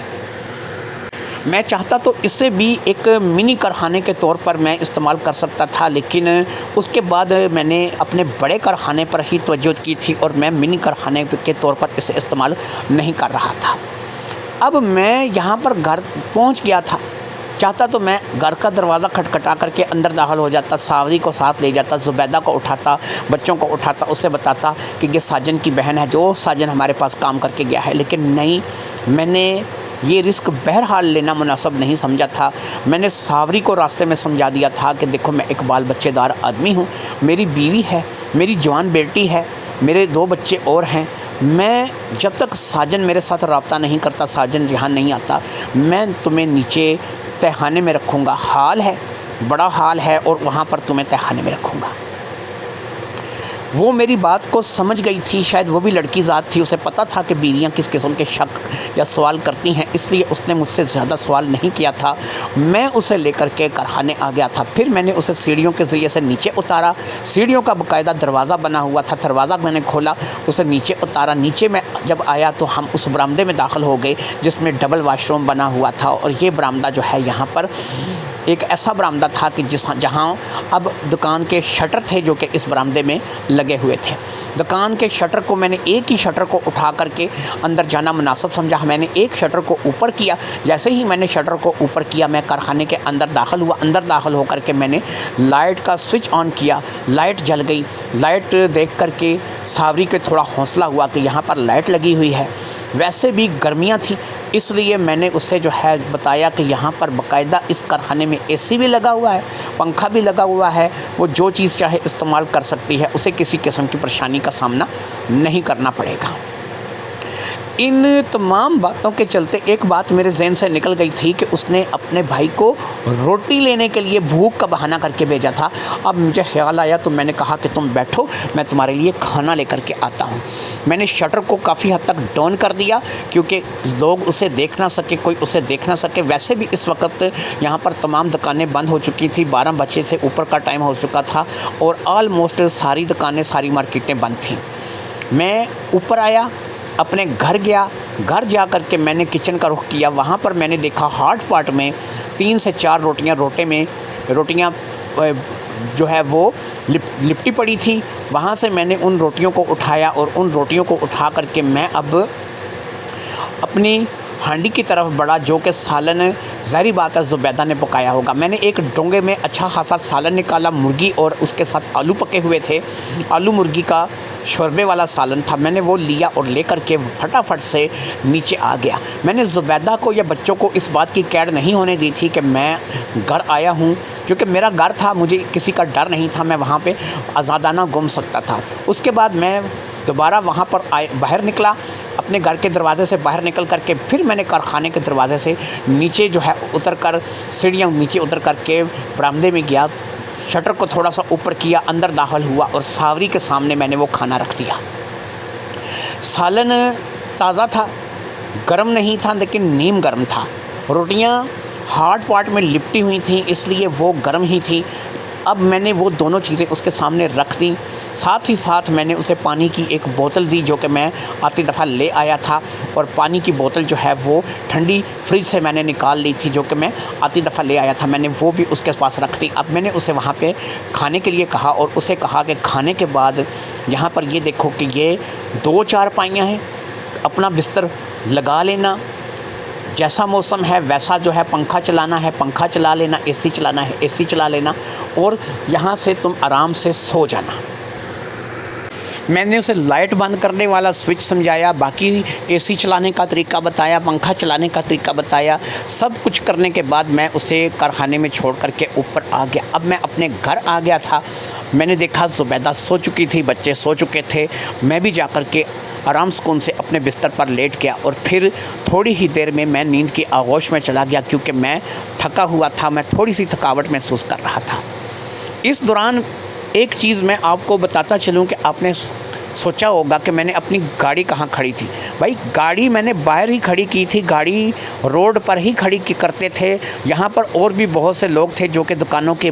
میں چاہتا تو اس سے بھی ایک منی کارخانے کے طور پر میں استعمال کر سکتا تھا، لیکن اس کے بعد میں نے اپنے بڑے کارخانے پر ہی توجہ کی تھی، اور میں منی کارخانے کے طور پر اسے استعمال نہیں کر رہا تھا۔ اب میں یہاں پر گھر پہنچ گیا تھا، چاہتا تو میں گھر کا دروازہ کھٹکھٹا کر کے اندر داخل ہو جاتا، ساوری کو ساتھ لے جاتا، زبیدہ کو اٹھاتا، بچوں کو اٹھاتا، اسے بتاتا کہ یہ ساجن کی بہن ہے، جو ساجن ہمارے پاس کام کر کے گیا ہے، لیکن نہیں، میں نے یہ رسک بہرحال لینا مناسب نہیں سمجھا تھا۔ میں نے ساوری کو راستے میں سمجھا دیا تھا کہ دیکھو میں ایک بال بچے دار آدمی ہوں، میری بیوی ہے، میری جوان بیٹی ہے، میرے 2 بچے اور ہیں، میں جب تک ساجن میرے ساتھ رابطہ نہیں کرتا، ساجن یہاں نہیں آتا، میں تمہیں نیچے تہخانے میں رکھوں گا، ہال ہے، بڑا ہال ہے، اور وہاں پر تمہیں تہخانے میں رکھوں گا۔ وہ میری بات کو سمجھ گئی تھی، شاید وہ بھی لڑکی ذات تھی، اسے پتہ تھا کہ بیویاں کس قسم کے شک یا سوال کرتی ہیں، اس لیے اس نے مجھ سے زیادہ سوال نہیں کیا تھا۔ میں اسے لے کر کے کارخانے آ گیا تھا۔ پھر میں نے اسے سیڑھیوں کے ذریعے سے نیچے اتارا، سیڑھیوں کا باقاعدہ دروازہ بنا ہوا تھا، دروازہ میں نے کھولا، اسے نیچے اتارا۔ نیچے میں جب آیا تو ہم اس برآمدے میں داخل ہو گئے جس میں ڈبل واش روم بنا ہوا تھا، اور یہ برآمدہ جو ہے یہاں پر ایک ایسا برآمدہ تھا کہ جہاں اب دکان کے شٹر تھے جو کہ اس برآمدے میں لگے ہوئے تھے۔ دکان کے شٹر کو میں نے ایک ہی شٹر کو اٹھا کر کے اندر جانا مناسب سمجھا۔ میں نے ایک شٹر کو اوپر کیا، جیسے ہی میں نے شٹر کو اوپر کیا میں کارخانے کے اندر داخل ہوا۔ اندر داخل ہو کر کے میں نے لائٹ کا سوئچ آن کیا، لائٹ جل گئی۔ لائٹ دیکھ کر کے ساوری کے تھوڑا حوصلہ ہوا کہ یہاں پر لائٹ لگی ہوئی ہے، ویسے بھی گرمیاں تھیں، اس لیے میں نے اسے جو ہے بتایا کہ یہاں پر باقاعدہ اس کارخانے میں اے سی بھی لگا ہوا ہے، پنکھا بھی لگا ہوا ہے، وہ جو چیز چاہے استعمال کر سکتی ہے، اسے کسی قسم کی پریشانی کا سامنا نہیں کرنا پڑے گا۔ ان تمام باتوں کے چلتے ایک بات میرے ذہن سے نکل گئی تھی کہ اس نے اپنے بھائی کو روٹی لینے کے لیے بھوک کا بہانہ کر کے بھیجا تھا۔ اب مجھے خیال آیا تو میں نے کہا کہ تم بیٹھو، میں تمہارے لیے کھانا لے کر کے آتا ہوں۔ میں نے شٹر کو کافی حد تک ڈاؤن کر دیا کیونکہ لوگ اسے دیکھ نہ سکے، کوئی اسے دیکھ نہ سکے۔ ویسے بھی اس وقت یہاں پر تمام دکانیں بند ہو چکی تھی، 12 بجے سے اوپر کا ٹائم ہو چکا تھا اور آلموسٹ ساری دکانیں، ساری مارکیٹیں بند تھیں۔ میں اوپر آیا، اپنے گھر گیا، گھر جا کر کے میں نے کچن کا رخ کیا۔ وہاں پر میں نے دیکھا ہاٹ پاٹ میں 3 سے 4 روٹیاں جو ہے وہ لپٹی پڑی تھیں۔ وہاں سے میں نے ان روٹیوں کو اٹھایا اور ان روٹیوں کو اٹھا کر کے میں اب اپنی ہانڈی کی طرف بڑھا جو کہ سالن ظاہری بات ہے زبیدہ نے پکایا ہوگا۔ میں نے ایک ڈونگے میں اچھا خاصا سالن نکالا، مرغی اور اس کے ساتھ آلو پکے ہوئے تھے، آلو مرغی کا شوربے والا سالن تھا۔ میں نے وہ لیا اور لے کر کے فٹافٹ سے نیچے آ گیا۔ میں نے زبیدہ کو یا بچوں کو اس بات کی قید نہیں ہونے دی تھی کہ میں گھر آیا ہوں، کیونکہ میرا گھر تھا، مجھے کسی کا ڈر نہیں تھا، میں وہاں پہ آزادانہ گھوم سکتا تھا۔ اس کے بعد میں دوبارہ وہاں پر باہر نکلا، اپنے گھر کے دروازے سے باہر نکل کر کے پھر میں نے کارخانے کے دروازے سے نیچے جو ہے اتر کر سیڑھیاں نیچے اتر کر کے برآمدے میں گیا، شٹر کو تھوڑا سا اوپر کیا، اندر داخل ہوا اور ساوری کے سامنے میں نے وہ کھانا رکھ دیا۔ سالن تازہ تھا، گرم نہیں تھا لیکن نیم گرم تھا۔ روٹیاں ہاٹ پاٹ میں لپٹی ہوئی تھیں اس لیے وہ گرم ہی تھیں۔ اب میں نے وہ دونوں چیزیں اس کے سامنے رکھ دیں، ساتھ ہی ساتھ میں نے اسے پانی کی ایک بوتل دی جو کہ میں آتی دفعہ لے آیا تھا، اور پانی کی بوتل جو ہے وہ ٹھنڈی فریج سے میں نے نکال لی تھی جو کہ میں آتی دفعہ لے آیا تھا، میں نے وہ بھی اس کے پاس رکھ دی۔ اب میں نے اسے وہاں پہ کھانے کے لیے کہا اور اسے کہا کہ کھانے کے بعد یہاں پر یہ دیکھو کہ یہ 2 چارپائیاں ہیں، اپنا بستر لگا لینا، جیسا موسم ہے ویسا جو ہے پنکھا چلانا ہے پنکھا چلا لینا، اے سی چلانا ہے اے سی چلا لینا، اور یہاں سے تم آرام سے سو جانا۔ میں نے اسے لائٹ بند کرنے والا سوئچ سمجھایا، باقی اے سی چلانے کا طریقہ بتایا، پنکھا چلانے کا طریقہ بتایا۔ سب کچھ کرنے کے بعد میں اسے کارخانے میں چھوڑ کر کے اوپر آ گیا۔ اب میں اپنے گھر آ گیا تھا، میں نے دیکھا زبیدہ سو چکی تھی، بچے سو چکے تھے، میں بھی جا کر کے آرام سکون سے اپنے بستر پر لیٹ گیا، اور پھر تھوڑی ہی دیر میں نیند کی آغوش میں چلا گیا کیونکہ میں تھکا ہوا تھا، میں تھوڑی سی تھکاوٹ محسوس کر رہا تھا۔ اس دوران ایک چیز میں آپ کو بتاتا چلوں کہ آپ نے سوچا ہوگا کہ میں نے اپنی گاڑی کہاں کھڑی تھی۔ بھائی گاڑی میں نے باہر ہی کھڑی کی تھی، گاڑی روڈ پر ہی کھڑی کرتے تھے، یہاں پر اور بھی بہت سے لوگ تھے جو کہ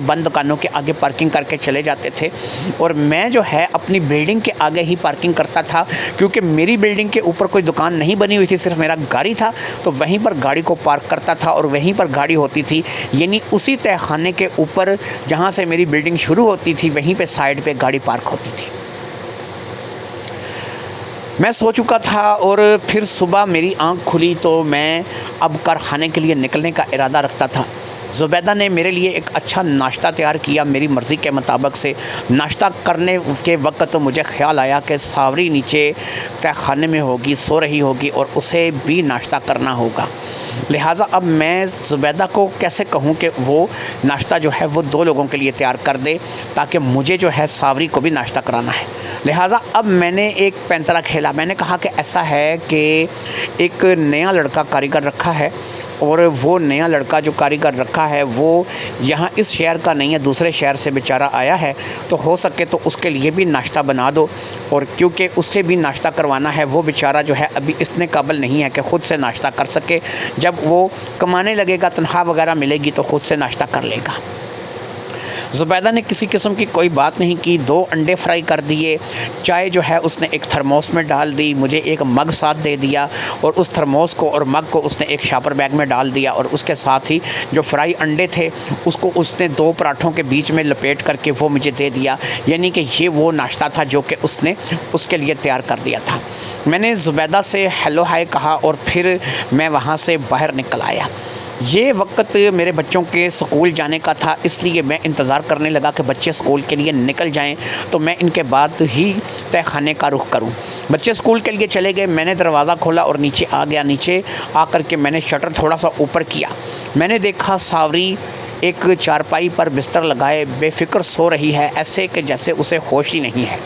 بند دکانوں کے آگے پارکنگ کر کے چلے جاتے تھے، اور میں جو ہے اپنی بلڈنگ کے آگے ہی پارکنگ کرتا تھا کیونکہ میری بلڈنگ کے اوپر کوئی دکان نہیں بنی ہوئی تھی، صرف میرا گاڑی تھا، تو وہیں پر گاڑی کو پارک کرتا تھا اور وہیں پر گاڑی ہوتی تھی، یعنی اسی تہہ خانے کے اوپر جہاں سے میری بلڈنگ شروع ہوتی تھی وہیں پہ سائڈ پہ گاڑی پارک ہوتی تھی۔ میں سو چکا تھا اور پھر صبح میری آنکھ کھلی تو میں اب کارخانے کے لیے نکلنے کا ارادہ رکھتا تھا۔ زبیدہ نے میرے لیے ایک اچھا ناشتہ تیار کیا میری مرضی کے مطابق سے۔ ناشتہ کرنے کے وقت مجھے خیال آیا کہ ساوری نیچے تہہ خانے میں ہوگی، سو رہی ہوگی، اور اسے بھی ناشتہ کرنا ہوگا، لہٰذا اب میں زبیدہ کو کیسے کہوں کہ وہ ناشتہ جو ہے وہ 2 لوگوں کے لیے تیار کر دے تاکہ مجھے جو ہے ساوری کو بھی ناشتہ کرانا ہے۔ لہٰذا اب میں نے ایک پینترا کھیلا. میں نے کہا کہ ایسا ہے کہ ایک نیا لڑکا کاریگر رکھا ہے اور وہ نیا لڑکا جو کاریگر رکھا ہے وہ یہاں اس شہر کا نہیں ہے, دوسرے شہر سے بیچارہ آیا ہے, تو ہو سکے تو اس کے لیے بھی ناشتہ بنا دو. اور کیونکہ اس سے بھی ناشتہ کروانا ہے, وہ بیچارہ جو ہے ابھی اتنے قابل نہیں ہے کہ خود سے ناشتہ کر سکے. جب وہ کمانے لگے گا, تنخواہ وغیرہ ملے گی تو خود سے ناشتہ کر لے گا. زبیدہ نے کسی قسم کی کوئی بات نہیں کی, 2 انڈے فرائی کر دیے, چائے جو ہے اس نے ایک تھرموس میں ڈال دی, مجھے ایک مگ ساتھ دے دیا اور اس تھرموس کو اور مگ کو اس نے ایک شاپر بیگ میں ڈال دیا, اور اس کے ساتھ ہی جو فرائی انڈے تھے اس کو اس نے 2 پراٹھوں کے بیچ میں لپیٹ کر کے وہ مجھے دے دیا. یعنی کہ یہ وہ ناشتہ تھا جو کہ اس نے اس کے لیے تیار کر دیا تھا. میں نے زبیدہ سے ہیلو ہائے کہا اور پھر میں وہاں سے باہر نکل آیا. یہ وقت میرے بچوں کے اسکول جانے کا تھا, اس لیے میں انتظار کرنے لگا کہ بچے اسکول کے لیے نکل جائیں تو میں ان کے بعد ہی تہہ خانے کا رخ کروں. بچے اسکول کے لیے چلے گئے. میں نے دروازہ کھولا اور نیچے آ گیا. نیچے آ کر کے میں نے شٹر تھوڑا سا اوپر کیا. میں نے دیکھا ساوری ایک چارپائی پر بستر لگائے بے فکر سو رہی ہے, ایسے کہ جیسے اسے ہوش ہی نہیں ہے.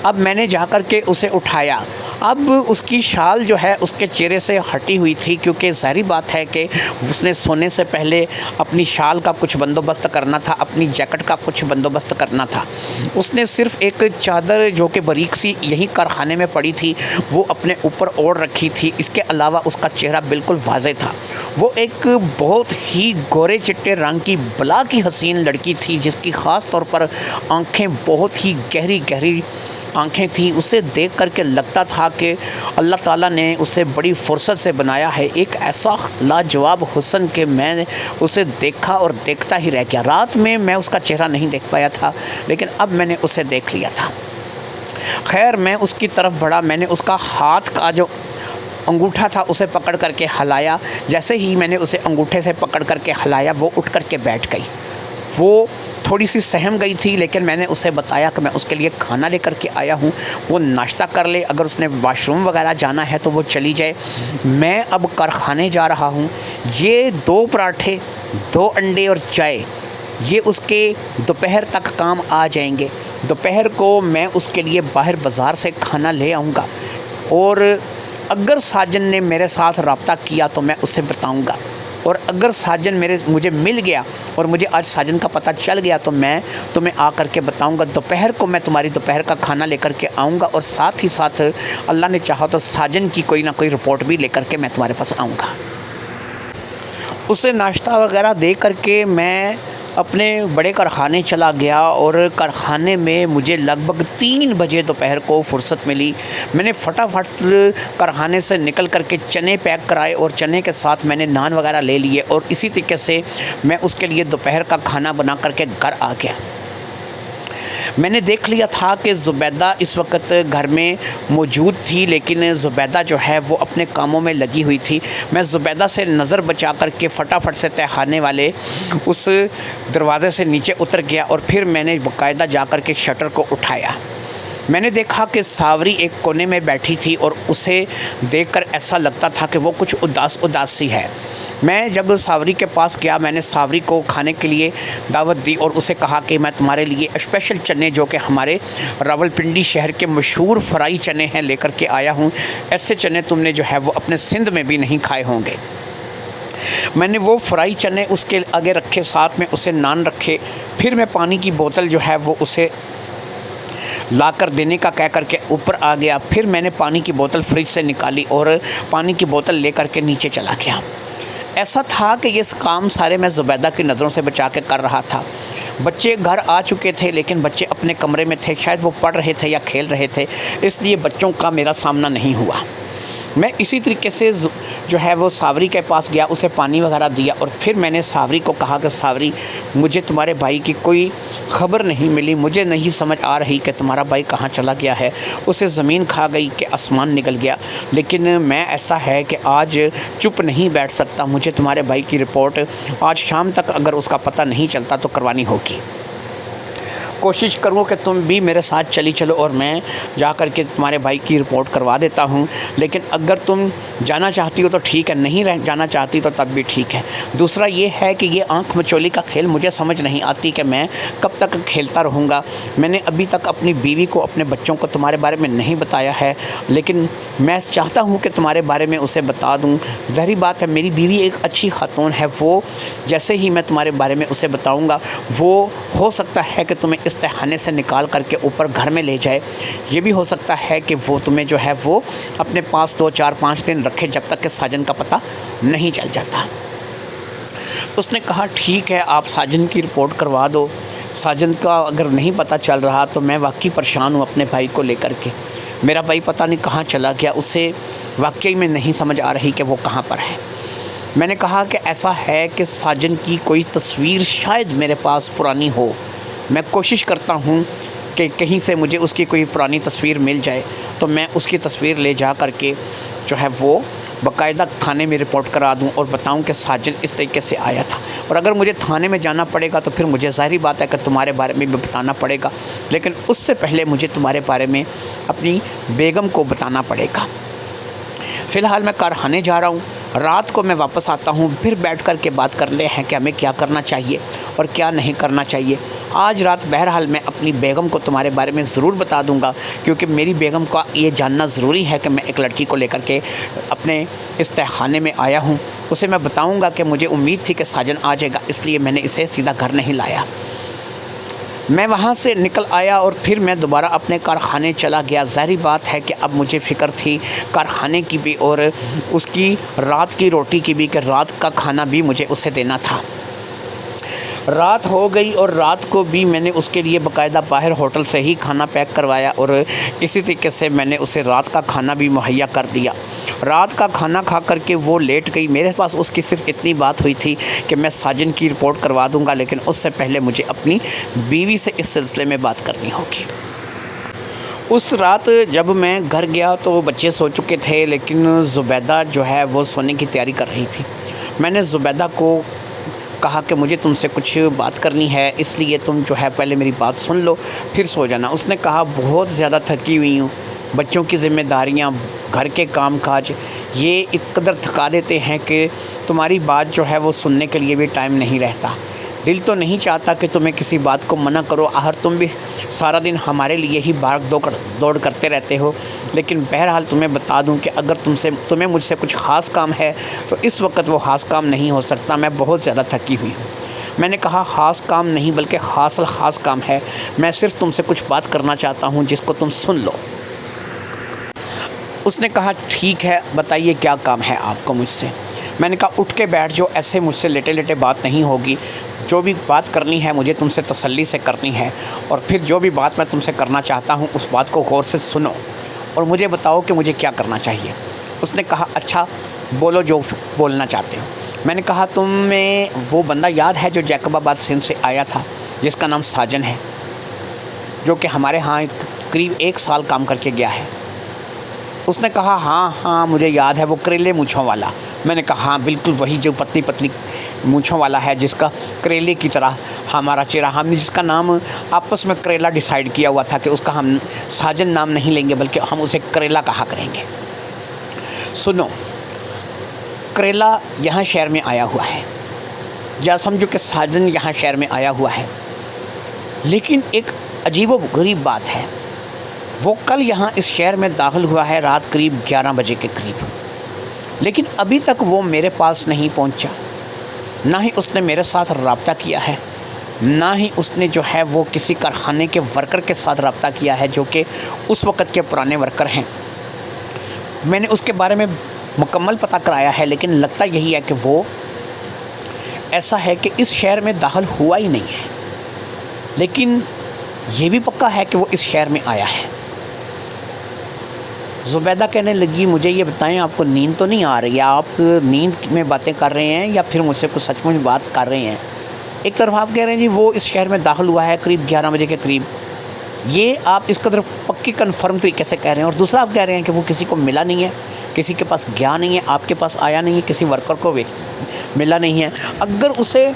اب میں نے جا کر کے اسے اٹھایا. اب اس کی شال جو ہے اس کے چہرے سے ہٹی ہوئی تھی, کیونکہ ظاہری بات ہے کہ اس نے سونے سے پہلے اپنی شال کا کچھ بندوبست کرنا تھا, اپنی جیکٹ کا کچھ بندوبست کرنا تھا. اس نے صرف ایک چادر جو کہ باریک سی یہیں کارخانے میں پڑی تھی وہ اپنے اوپر اوڑھ رکھی تھی. اس کے علاوہ اس کا چہرہ بالکل واضح تھا. وہ ایک بہت ہی گورے چٹے رنگ کی بلا کی حسین لڑکی تھی, جس کی خاص طور پر آنکھیں بہت ہی گہری گہری آنکھیں تھیں. اسے دیکھ کر کے لگتا تھا کہ اللہ تعالیٰ نے اسے بڑی فرصت سے بنایا ہے, ایک ایسا لاجواب حسن کہ میں نے اسے دیکھا اور دیکھتا ہی رہ گیا. رات میں میں اس کا چہرہ نہیں دیکھ پایا تھا, لیکن اب میں نے اسے دیکھ لیا تھا. خیر میں اس کی طرف بڑھا. میں نے اس کا ہاتھ کا جو انگوٹھا تھا اسے پکڑ کر کے ہلایا. جیسے ہی میں نے اسے انگوٹھے سے پکڑ کر کے ہلایا وہ اٹھ کر کے بیٹھ گئی. وہ تھوڑی سی سہم گئی تھی, لیکن میں نے اسے بتایا کہ میں اس کے لیے کھانا لے کر کے آیا ہوں, وہ ناشتہ کر لے, اگر اس نے واش روم وغیرہ جانا ہے تو وہ چلی جائے. میں اب کارخانے جا رہا ہوں. یہ 2 پراٹھے 2 انڈے اور چائے یہ اس کے دوپہر تک کام آ جائیں گے. دوپہر کو میں اس کے لیے باہر بازار سے کھانا لے آؤں گا, اور اگر ساجن نے میرے ساتھ رابطہ کیا تو میں اسے بتاؤں گا, اور اگر ساجن مجھے مل گیا اور مجھے آج ساجن کا پتہ چل گیا تو میں تمہیں آ کر کے بتاؤں گا. دوپہر کو میں تمہاری دوپہر کا کھانا لے کر کے آؤں گا, اور ساتھ ہی ساتھ اللہ نے چاہا تو ساجن کی کوئی نہ کوئی رپورٹ بھی لے کر کے میں تمہارے پاس آؤں گا. اسے ناشتہ وغیرہ دے کر کے میں اپنے بڑے کارخانے چلا گیا, اور کارخانے میں مجھے لگ بھگ 3 بجے دوپہر کو فرصت ملی. میں نے فٹافٹ کارخانے سے نکل کر کے چنے پیک کرائے, اور چنے کے ساتھ میں نے نان وغیرہ لے لیے, اور اسی طریقے سے میں اس کے لیے دوپہر کا کھانا بنا کر کے گھر آ گیا. میں نے دیکھ لیا تھا کہ زبیدہ اس وقت گھر میں موجود تھی, لیکن زبیدہ جو ہے وہ اپنے کاموں میں لگی ہوئی تھی. میں زبیدہ سے نظر بچا کر کے فٹافٹ سے تہہ خانے والے اس دروازے سے نیچے اتر گیا, اور پھر میں نے باقاعدہ جا کر کے شٹر کو اٹھایا. میں نے دیکھا کہ ساوری ایک کونے میں بیٹھی تھی, اور اسے دیکھ کر ایسا لگتا تھا کہ وہ کچھ اداس سی ہے. میں جب ساوری کے پاس گیا, میں نے ساوری کو کھانے کے لیے دعوت دی اور اسے کہا کہ میں تمہارے لیے اسپیشل چنے جو کہ ہمارے راولپنڈی شہر کے مشہور فرائی چنے ہیں لے کر کے آیا ہوں. ایسے چنے تم نے جو ہے وہ اپنے سندھ میں بھی نہیں کھائے ہوں گے. میں نے وہ فرائی چنے اس کے آگے رکھے, ساتھ میں اسے نان رکھے. پھر میں پانی کی بوتل جو ہے وہ اسے لا کر دینے کا کہہ کر کے اوپر آ گیا. پھر میں نے پانی کی بوتل فریج سے نکالی اور پانی کی بوتل لے کر کے نیچے چلا گیا. ایسا تھا کہ یہ کام سارے میں زبیدہ کی نظروں سے بچا کے کر رہا تھا. بچے گھر آ چکے تھے, لیکن بچے اپنے کمرے میں تھے, شاید وہ پڑھ رہے تھے یا کھیل رہے تھے, اس لیے بچوں کا میرا سامنا نہیں ہوا. میں اسی طریقے سے جو ہے وہ ساوری کے پاس گیا, اسے پانی وغیرہ دیا, اور پھر میں نے ساوری کو کہا کہ ساوری مجھے تمہارے بھائی کی کوئی خبر نہیں ملی, مجھے نہیں سمجھ آ رہی کہ تمہارا بھائی کہاں چلا گیا ہے. اسے زمین کھا گئی کہ آسمان نکل گیا, لیکن میں ایسا ہے کہ آج چپ نہیں بیٹھ سکتا. مجھے تمہارے بھائی کی رپورٹ آج شام تک اگر اس کا پتہ نہیں چلتا تو کروانی ہوگی. کوشش کروں کہ تم بھی میرے ساتھ چلی چلو اور میں جا کر کے تمہارے بھائی کی رپورٹ کروا دیتا ہوں، لیکن اگر تم جانا چاہتی ہو تو ٹھیک ہے، نہیں جانا چاہتی تو تب بھی ٹھیک ہے۔ دوسرا یہ ہے کہ یہ آنکھ مچولی کا کھیل مجھے سمجھ نہیں آتی کہ میں کب تک کھیلتا رہوں گا۔ میں نے ابھی تک اپنی بیوی کو، اپنے بچوں کو تمہارے بارے میں نہیں بتایا ہے، لیکن میں چاہتا ہوں کہ تمہارے بارے میں اسے بتا دوں۔ ظاہری بات ہے میری بیوی ایک اچھی خاتون ہے، وہ جیسے ہی میں تمہارے بارے میں اسے بتاؤں گا وہ ہو سکتا ہے کہ تمہیں اس تہخانے سے نکال کر کے اوپر گھر میں لے جائے، یہ بھی ہو سکتا ہے کہ وہ تمہیں جو ہے وہ اپنے پاس 2 4 5 دن رکھے جب تک کہ ساجن کا پتہ نہیں چل جاتا۔ اس نے کہا ٹھیک ہے آپ ساجن کی رپورٹ کروا دو، ساجن کا اگر نہیں پتہ چل رہا تو میں واقعی پریشان ہوں اپنے بھائی کو لے کر کے، میرا بھائی پتہ نہیں کہاں چلا گیا، اسے واقعی میں نہیں سمجھ آ رہی کہ وہ کہاں پر ہے۔ میں نے کہا کہ ایسا ہے کہ ساجن کی کوئی تصویر شاید میرے پاس پرانی ہو، میں کوشش کرتا ہوں کہ کہیں سے مجھے اس کی کوئی پرانی تصویر مل جائے تو میں اس کی تصویر لے جا کر کے جو ہے وہ باقاعدہ تھانے میں رپورٹ کرا دوں اور بتاؤں کہ ساجن اس طریقے سے آیا تھا۔ اور اگر مجھے تھانے میں جانا پڑے گا تو پھر مجھے ظاہری بات ہے کہ تمہارے بارے میں بھی بتانا پڑے گا، لیکن اس سے پہلے مجھے تمہارے بارے میں اپنی بیگم کو بتانا پڑے گا۔ فی الحال میں کارخانے جا رہا ہوں، رات کو میں واپس آتا ہوں، پھر بیٹھ کر کے بات کر لے ہیں کہ ہمیں کیا کرنا چاہیے اور کیا نہیں کرنا چاہیے۔ آج رات بہرحال میں اپنی بیگم کو تمہارے بارے میں ضرور بتا دوں گا، کیونکہ میری بیگم کا یہ جاننا ضروری ہے کہ میں ایک لڑکی کو لے کر کے اپنے اس تہخانے میں آیا ہوں۔ اسے میں بتاؤں گا کہ مجھے امید تھی کہ ساجن آ جائے گا، اس لیے میں نے اسے سیدھا گھر نہیں لایا۔ میں وہاں سے نکل آیا اور پھر میں دوبارہ اپنے کارخانے چلا گیا۔ ظاہری بات ہے کہ اب مجھے فکر تھی کارخانے کی بھی اور اس کی رات کی روٹی کی بھی، کہ رات کا کھانا بھی مجھے اسے دینا تھا۔ رات ہو گئی اور رات کو بھی میں نے اس کے لیے باقاعدہ باہر ہوٹل سے ہی کھانا پیک کروایا اور اسی طریقے سے میں نے اسے رات کا کھانا بھی مہیا کر دیا۔ رات کا کھانا کھا کر کے وہ لیٹ گئی۔ میرے پاس اس کی صرف اتنی بات ہوئی تھی کہ میں ساجن کی رپورٹ کروا دوں گا، لیکن اس سے پہلے مجھے اپنی بیوی سے اس سلسلے میں بات کرنی ہوگی۔ اس رات جب میں گھر گیا تو بچے سو چکے تھے، لیکن زبیدہ جو ہے وہ سونے کی تیاری کر رہی تھی۔ میں نے زبیدہ کو کہا کہ مجھے تم سے کچھ بات کرنی ہے، اس لیے تم جو ہے پہلے میری بات سن لو پھر سو جانا۔ اس نے کہا بہت زیادہ تھکی ہوئی ہوں، بچوں کی ذمہ داریاں، گھر کے کام کاج یہ اس قدر تھکا دیتے ہیں کہ تمہاری بات جو ہے وہ سننے کے لیے بھی ٹائم نہیں رہتا۔ دل تو نہیں چاہتا کہ تمہیں کسی بات کو منع کرو، آخر تم بھی سارا دن ہمارے لیے ہی بھاگ دوڑ کرتے رہتے ہو، لیکن بہرحال تمہیں بتا دوں کہ اگر تمہیں مجھ سے کچھ خاص کام ہے تو اس وقت وہ خاص کام نہیں ہو سکتا، میں بہت زیادہ تھکی ہوئی ہوں۔ میں نے کہا خاص کام نہیں بلکہ خاص الخاص کام ہے، میں صرف تم سے کچھ بات کرنا چاہتا ہوں جس کو تم سن لو۔ اس نے کہا ٹھیک ہے بتائیے کیا کام ہے آپ کو مجھ سے۔ میں نے کہا اٹھ کے بیٹھ جو، ایسے مجھ سے لیٹے لیٹے بات نہیں ہوگی، جو بھی بات کرنی ہے مجھے تم سے تسلی سے کرنی ہے، اور پھر جو بھی بات میں تم سے کرنا چاہتا ہوں اس بات کو غور سے سنو اور مجھے بتاؤ کہ مجھے کیا کرنا چاہیے۔ اس نے کہا اچھا بولو جو بولنا چاہتے ہو۔ میں نے کہا تمہیں وہ بندہ یاد ہے جو جیکب آباد سندھ سے آیا تھا جس کا نام ساجن ہے، جو کہ ہمارے ہاں قریب 1 سال کام کر کے گیا ہے؟ اس نے کہا ہاں مجھے یاد ہے، وہ کریلے مونچھوں والا۔ میں نے کہا ہاں بالکل وہی جو پتلی پتلی مونچھوں والا ہے، جس کا کریلے کی طرح ہمارا چہرہ، ہم نے جس کا نام آپس میں کریلا ڈیسائیڈ کیا ہوا تھا کہ اس کا ہم ساجن نام نہیں لیں گے بلکہ ہم اسے کریلا کہا کریں گے۔ سنو، کریلا یہاں شہر میں آیا ہوا ہے، یا سمجھو کہ ساجن یہاں شہر میں آیا ہوا ہے، لیکن ایک عجیب و غریب بات ہے، وہ کل یہاں اس شہر میں داخل ہوا ہے رات قریب 11 بجے کے قریب، لیکن ابھی تک وہ میرے پاس نہیں پہنچا، نہ ہی اس نے میرے ساتھ رابطہ کیا ہے، نہ ہی اس نے جو ہے وہ کسی کارخانے کے ورکر کے ساتھ رابطہ کیا ہے جو کہ اس وقت کے پرانے ورکر ہیں۔ میں نے اس کے بارے میں مکمل پتہ کرایا ہے، لیکن لگتا یہی ہے کہ وہ ایسا ہے کہ اس شہر میں داخل ہوا ہی نہیں ہے، لیکن یہ بھی پکا ہے کہ وہ اس شہر میں آیا ہے۔ زبیدہ کہنے لگی مجھے یہ بتائیں آپ کو نیند تو نہیں آ رہی ہے؟ آپ نیند میں باتیں کر رہے ہیں یا پھر مجھ سے کچھ سچ مچ بات کر رہے ہیں؟ ایک طرف آپ کہہ رہے ہیں جی وہ اس شہر میں داخل ہوا ہے قریب 11 بجے کے قریب، یہ آپ اس قدر پکی کنفرم طریقے سے کہہ رہے ہیں، اور دوسرا آپ کہہ رہے ہیں کہ وہ کسی کو ملا نہیں ہے، کسی کے پاس گیا نہیں ہے، آپ کے پاس آیا نہیں ہے، کسی ورکر کو ملا نہیں ہے۔ اگر اسے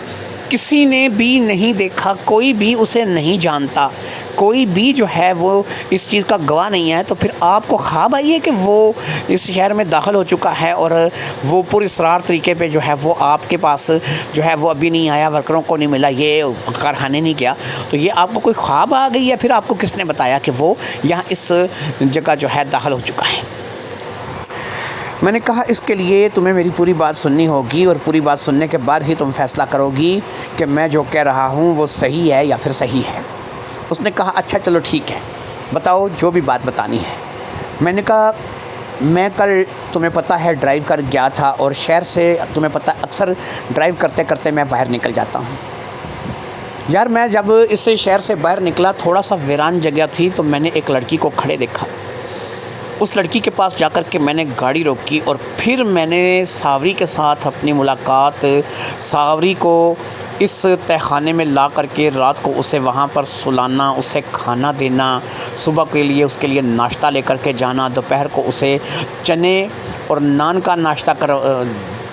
کسی نے بھی نہیں دیکھا، کوئی بھی اسے نہیں جانتا، کوئی بھی جو ہے وہ اس چیز کا گواہ نہیں ہے، تو پھر آپ کو خواب آئی ہے کہ وہ اس شہر میں داخل ہو چکا ہے اور وہ پراسرار طریقے پہ جو ہے وہ آپ کے پاس جو ہے وہ ابھی نہیں آیا، ورکروں کو نہیں ملا، یہ کارخانے نہیں گیا، تو یہ آپ کو کوئی خواب آ گئی ہے؟ پھر آپ کو کس نے بتایا کہ وہ یہاں اس جگہ جو ہے داخل ہو چکا ہے؟ میں نے کہا اس کے لیے تمہیں میری پوری بات سننی ہوگی، اور پوری بات سننے کے بعد ہی تم فیصلہ کرو گی کہ میں جو کہہ رہا ہوں وہ صحیح ہے یا پھر صحیح ہے۔ اس نے کہا اچھا چلو ٹھیک ہے، بتاؤ جو بھی بات بتانی ہے۔ میں نے کہا میں کل تمہیں پتہ ہے ڈرائیو کر گیا تھا، اور شہر سے تمہیں پتہ اکثر ڈرائیو کرتے کرتے میں باہر نکل جاتا ہوں۔ یار میں جب اس شہر سے باہر نکلا، تھوڑا سا ویران جگہ تھی، تو میں نے ایک لڑکی کو کھڑے دیکھا۔ اس لڑکی کے پاس جا کر کے میں نے گاڑی روکی، اور پھر میں نے ساوری کے ساتھ اپنی ملاقات، ساوری کو اس تہہ خانے میں لا کر کے رات کو اسے وہاں پر سلانا، اسے کھانا دینا، صبح کے لیے اس کے لیے ناشتہ لے کر کے جانا، دوپہر کو اسے چنے اور نان کا ناشتہ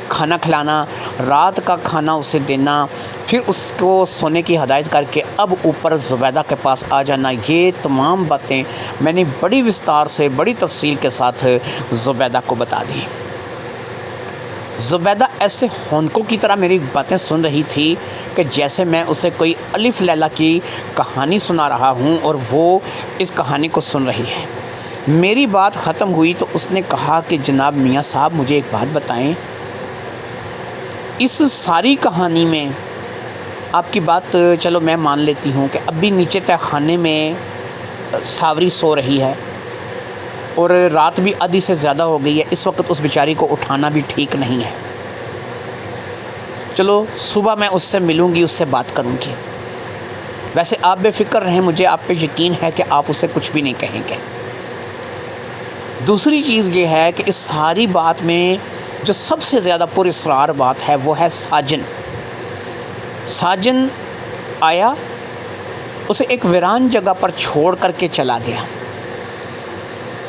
کھانا کھلانا، رات کا کھانا اسے دینا، پھر اس کو سونے کی ہدایت کر کے اب اوپر زبیدہ کے پاس آ جانا۔ یہ تمام باتیں میں نے بڑی وستار سے، بڑی تفصیل کے ساتھ زبیدہ کو بتا دی۔ زبیدہ ایسے ہونکوں کی طرح میری باتیں سن رہی تھی کہ جیسے میں اسے کوئی الف لیلا کی کہانی سنا رہا ہوں اور وہ اس کہانی کو سن رہی ہے۔ میری بات ختم ہوئی تو اس نے کہا کہ جناب میاں صاحب مجھے ایک بات بتائیں، اس ساری کہانی میں آپ کی بات چلو میں مان لیتی ہوں کہ اب بھی نیچے تہہ خانے میں ساوری سو رہی ہے، اور رات بھی آدھی سے زیادہ ہو گئی ہے، اس وقت اس بیچاری کو اٹھانا بھی ٹھیک نہیں ہے۔ چلو صبح میں اس سے ملوں گی، اس سے بات کروں گی۔ ویسے آپ بے فکر رہیں، مجھے آپ پہ یقین ہے کہ آپ اسے کچھ بھی نہیں کہیں گے۔ دوسری چیز یہ ہے کہ اس ساری بات میں جو سب سے زیادہ پراسرار بات ہے وہ ہے ساجن۔ ساجن آیا، اسے ایک ویران جگہ پر چھوڑ کر کے چلا گیا،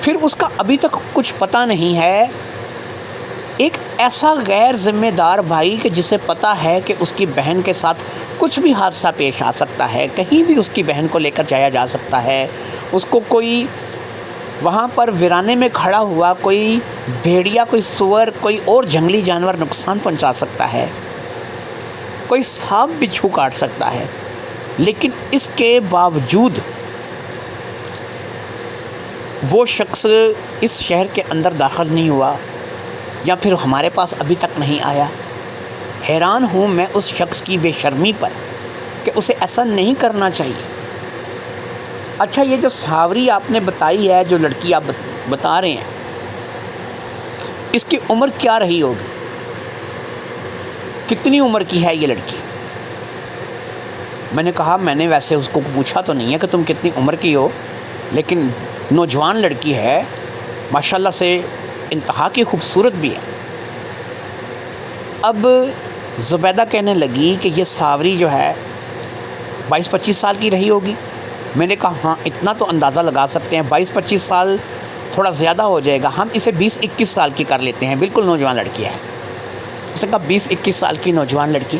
پھر اس کا ابھی تک کچھ پتہ نہیں ہے۔ ایک ایسا غیر ذمہ دار بھائی کہ جسے پتہ ہے کہ اس کی بہن کے ساتھ کچھ بھی حادثہ پیش آ سکتا ہے، کہیں بھی اس کی بہن کو لے کر جایا جا سکتا ہے، اس کو کوئی وہاں پر ویرانے میں کھڑا ہوا کوئی بھیڑیا، کوئی سور، کوئی اور جنگلی جانور نقصان پہنچا سکتا ہے، کوئی سانپ بچھو کاٹ سکتا ہے، لیکن اس کے باوجود وہ شخص اس شہر کے اندر داخل نہیں ہوا، یا پھر ہمارے پاس ابھی تک نہیں آیا۔ حیران ہوں میں اس شخص کی بے شرمی پر کہ اسے ایسا نہیں کرنا چاہیے۔ اچھا یہ جو ساوری آپ نے بتائی ہے، جو لڑکی آپ بتا رہے ہیں، اس کی عمر کیا رہی ہوگی؟ کتنی عمر کی ہے یہ لڑکی؟ میں نے کہا میں نے ویسے اس کو پوچھا تو نہیں ہے کہ تم کتنی عمر کی ہو، لیکن نوجوان لڑکی ہے، ماشاءاللہ سے انتہا کی خوبصورت بھی ہے۔ اب زبیدہ کہنے لگی کہ یہ ساوری جو ہے 22-25 سال کی رہی ہوگی۔ میں نے کہا ہاں اتنا تو اندازہ لگا سکتے ہیں، 22-25 سال تھوڑا زیادہ ہو جائے گا، ہم اسے 20-21 سال کی کر لیتے ہیں، بالکل نوجوان لڑکی ہے۔ اس نے کہا 20-21 سال کی نوجوان لڑکی،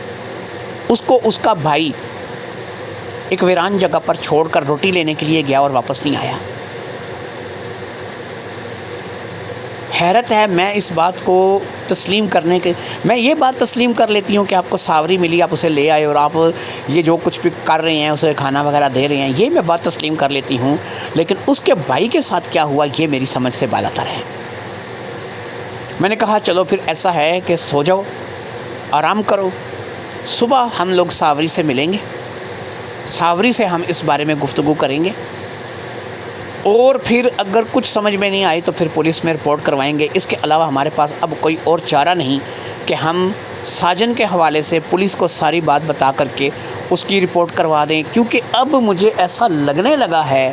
اس کو اس کا بھائی ایک ویران جگہ پر چھوڑ کر روٹی لینے کے لیے گیا اور واپس نہیں آیا۔ حیرت ہے، میں اس بات کو تسلیم کرنے کے، میں یہ بات تسلیم کر لیتی ہوں کہ آپ کو ساوری ملی، آپ اسے لے آئے اور آپ یہ جو کچھ بھی کر رہے ہیں، اسے کھانا وغیرہ دے رہے ہیں، یہ میں بات تسلیم کر لیتی ہوں، لیکن اس کے بھائی کے ساتھ کیا ہوا یہ میری سمجھ سے بالاتر ہے۔ میں نے کہا چلو پھر ایسا ہے کہ سو جاؤ، آرام کرو، صبح ہم لوگ ساوری سے ملیں گے، ساوری سے ہم اس بارے میں گفتگو کریں گے، اور پھر اگر کچھ سمجھ میں نہیں آئی تو پھر پولیس میں رپورٹ کروائیں گے۔ اس کے علاوہ ہمارے پاس اب کوئی اور چارہ نہیں کہ ہم ساجن کے حوالے سے پولیس کو ساری بات بتا کر کے اس کی رپورٹ کروا دیں، کیونکہ اب مجھے ایسا لگنے لگا ہے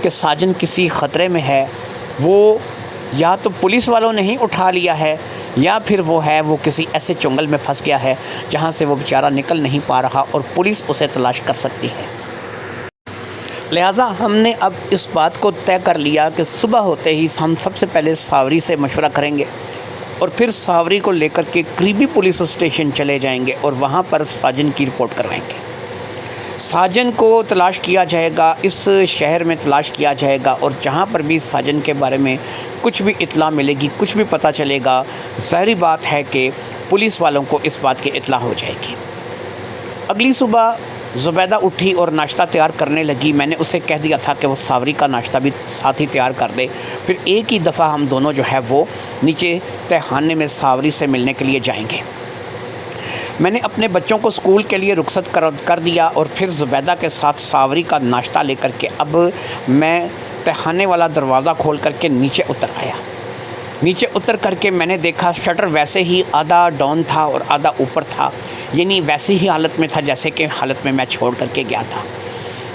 کہ ساجن کسی خطرے میں ہے۔ وہ یا تو پولیس والوں نے ہی اٹھا لیا ہے، یا پھر وہ کسی ایسے چنگل میں پھنس گیا ہے جہاں سے وہ بیچارہ نکل نہیں پا رہا اور پولیس اسے تلاش کر سکتی ہے۔ لہٰذا ہم نے اب اس بات کو طے کر لیا کہ صبح ہوتے ہی ہم سب سے پہلے ساوری سے مشورہ کریں گے، اور پھر ساوری کو لے کر کے قریبی پولیس اسٹیشن چلے جائیں گے اور وہاں پر ساجن کی رپورٹ کروائیں گے۔ ساجن کو تلاش کیا جائے گا، اس شہر میں تلاش کیا جائے گا، اور جہاں پر بھی ساجن کے بارے میں کچھ بھی اطلاع ملے گی، کچھ بھی پتہ چلے گا، ظاہری بات ہے کہ پولیس والوں کو اس بات کی اطلاع ہو جائے گی۔ اگلی صبح زبیدہ اٹھی اور ناشتہ تیار کرنے لگی۔ میں نے اسے کہہ دیا تھا کہ وہ ساوری کا ناشتہ بھی ساتھ ہی تیار کر دے، پھر ایک ہی دفعہ ہم دونوں جو ہے وہ نیچے تہخانے میں ساوری سے ملنے کے لیے جائیں گے۔ میں نے اپنے بچوں کو اسکول کے لیے رخصت کر دیا اور پھر زبیدہ کے ساتھ ساوری کا ناشتہ لے کر کے اب میں تہخانے والا دروازہ کھول کر کے نیچے اتر آیا۔ نیچے اتر کر کے میں نے دیکھا شٹر ویسے ہی آدھا ڈاؤن تھا اور آدھا اوپر تھا، یعنی ویسی ہی حالت میں تھا جیسے کہ حالت میں چھوڑ کر کے گیا تھا۔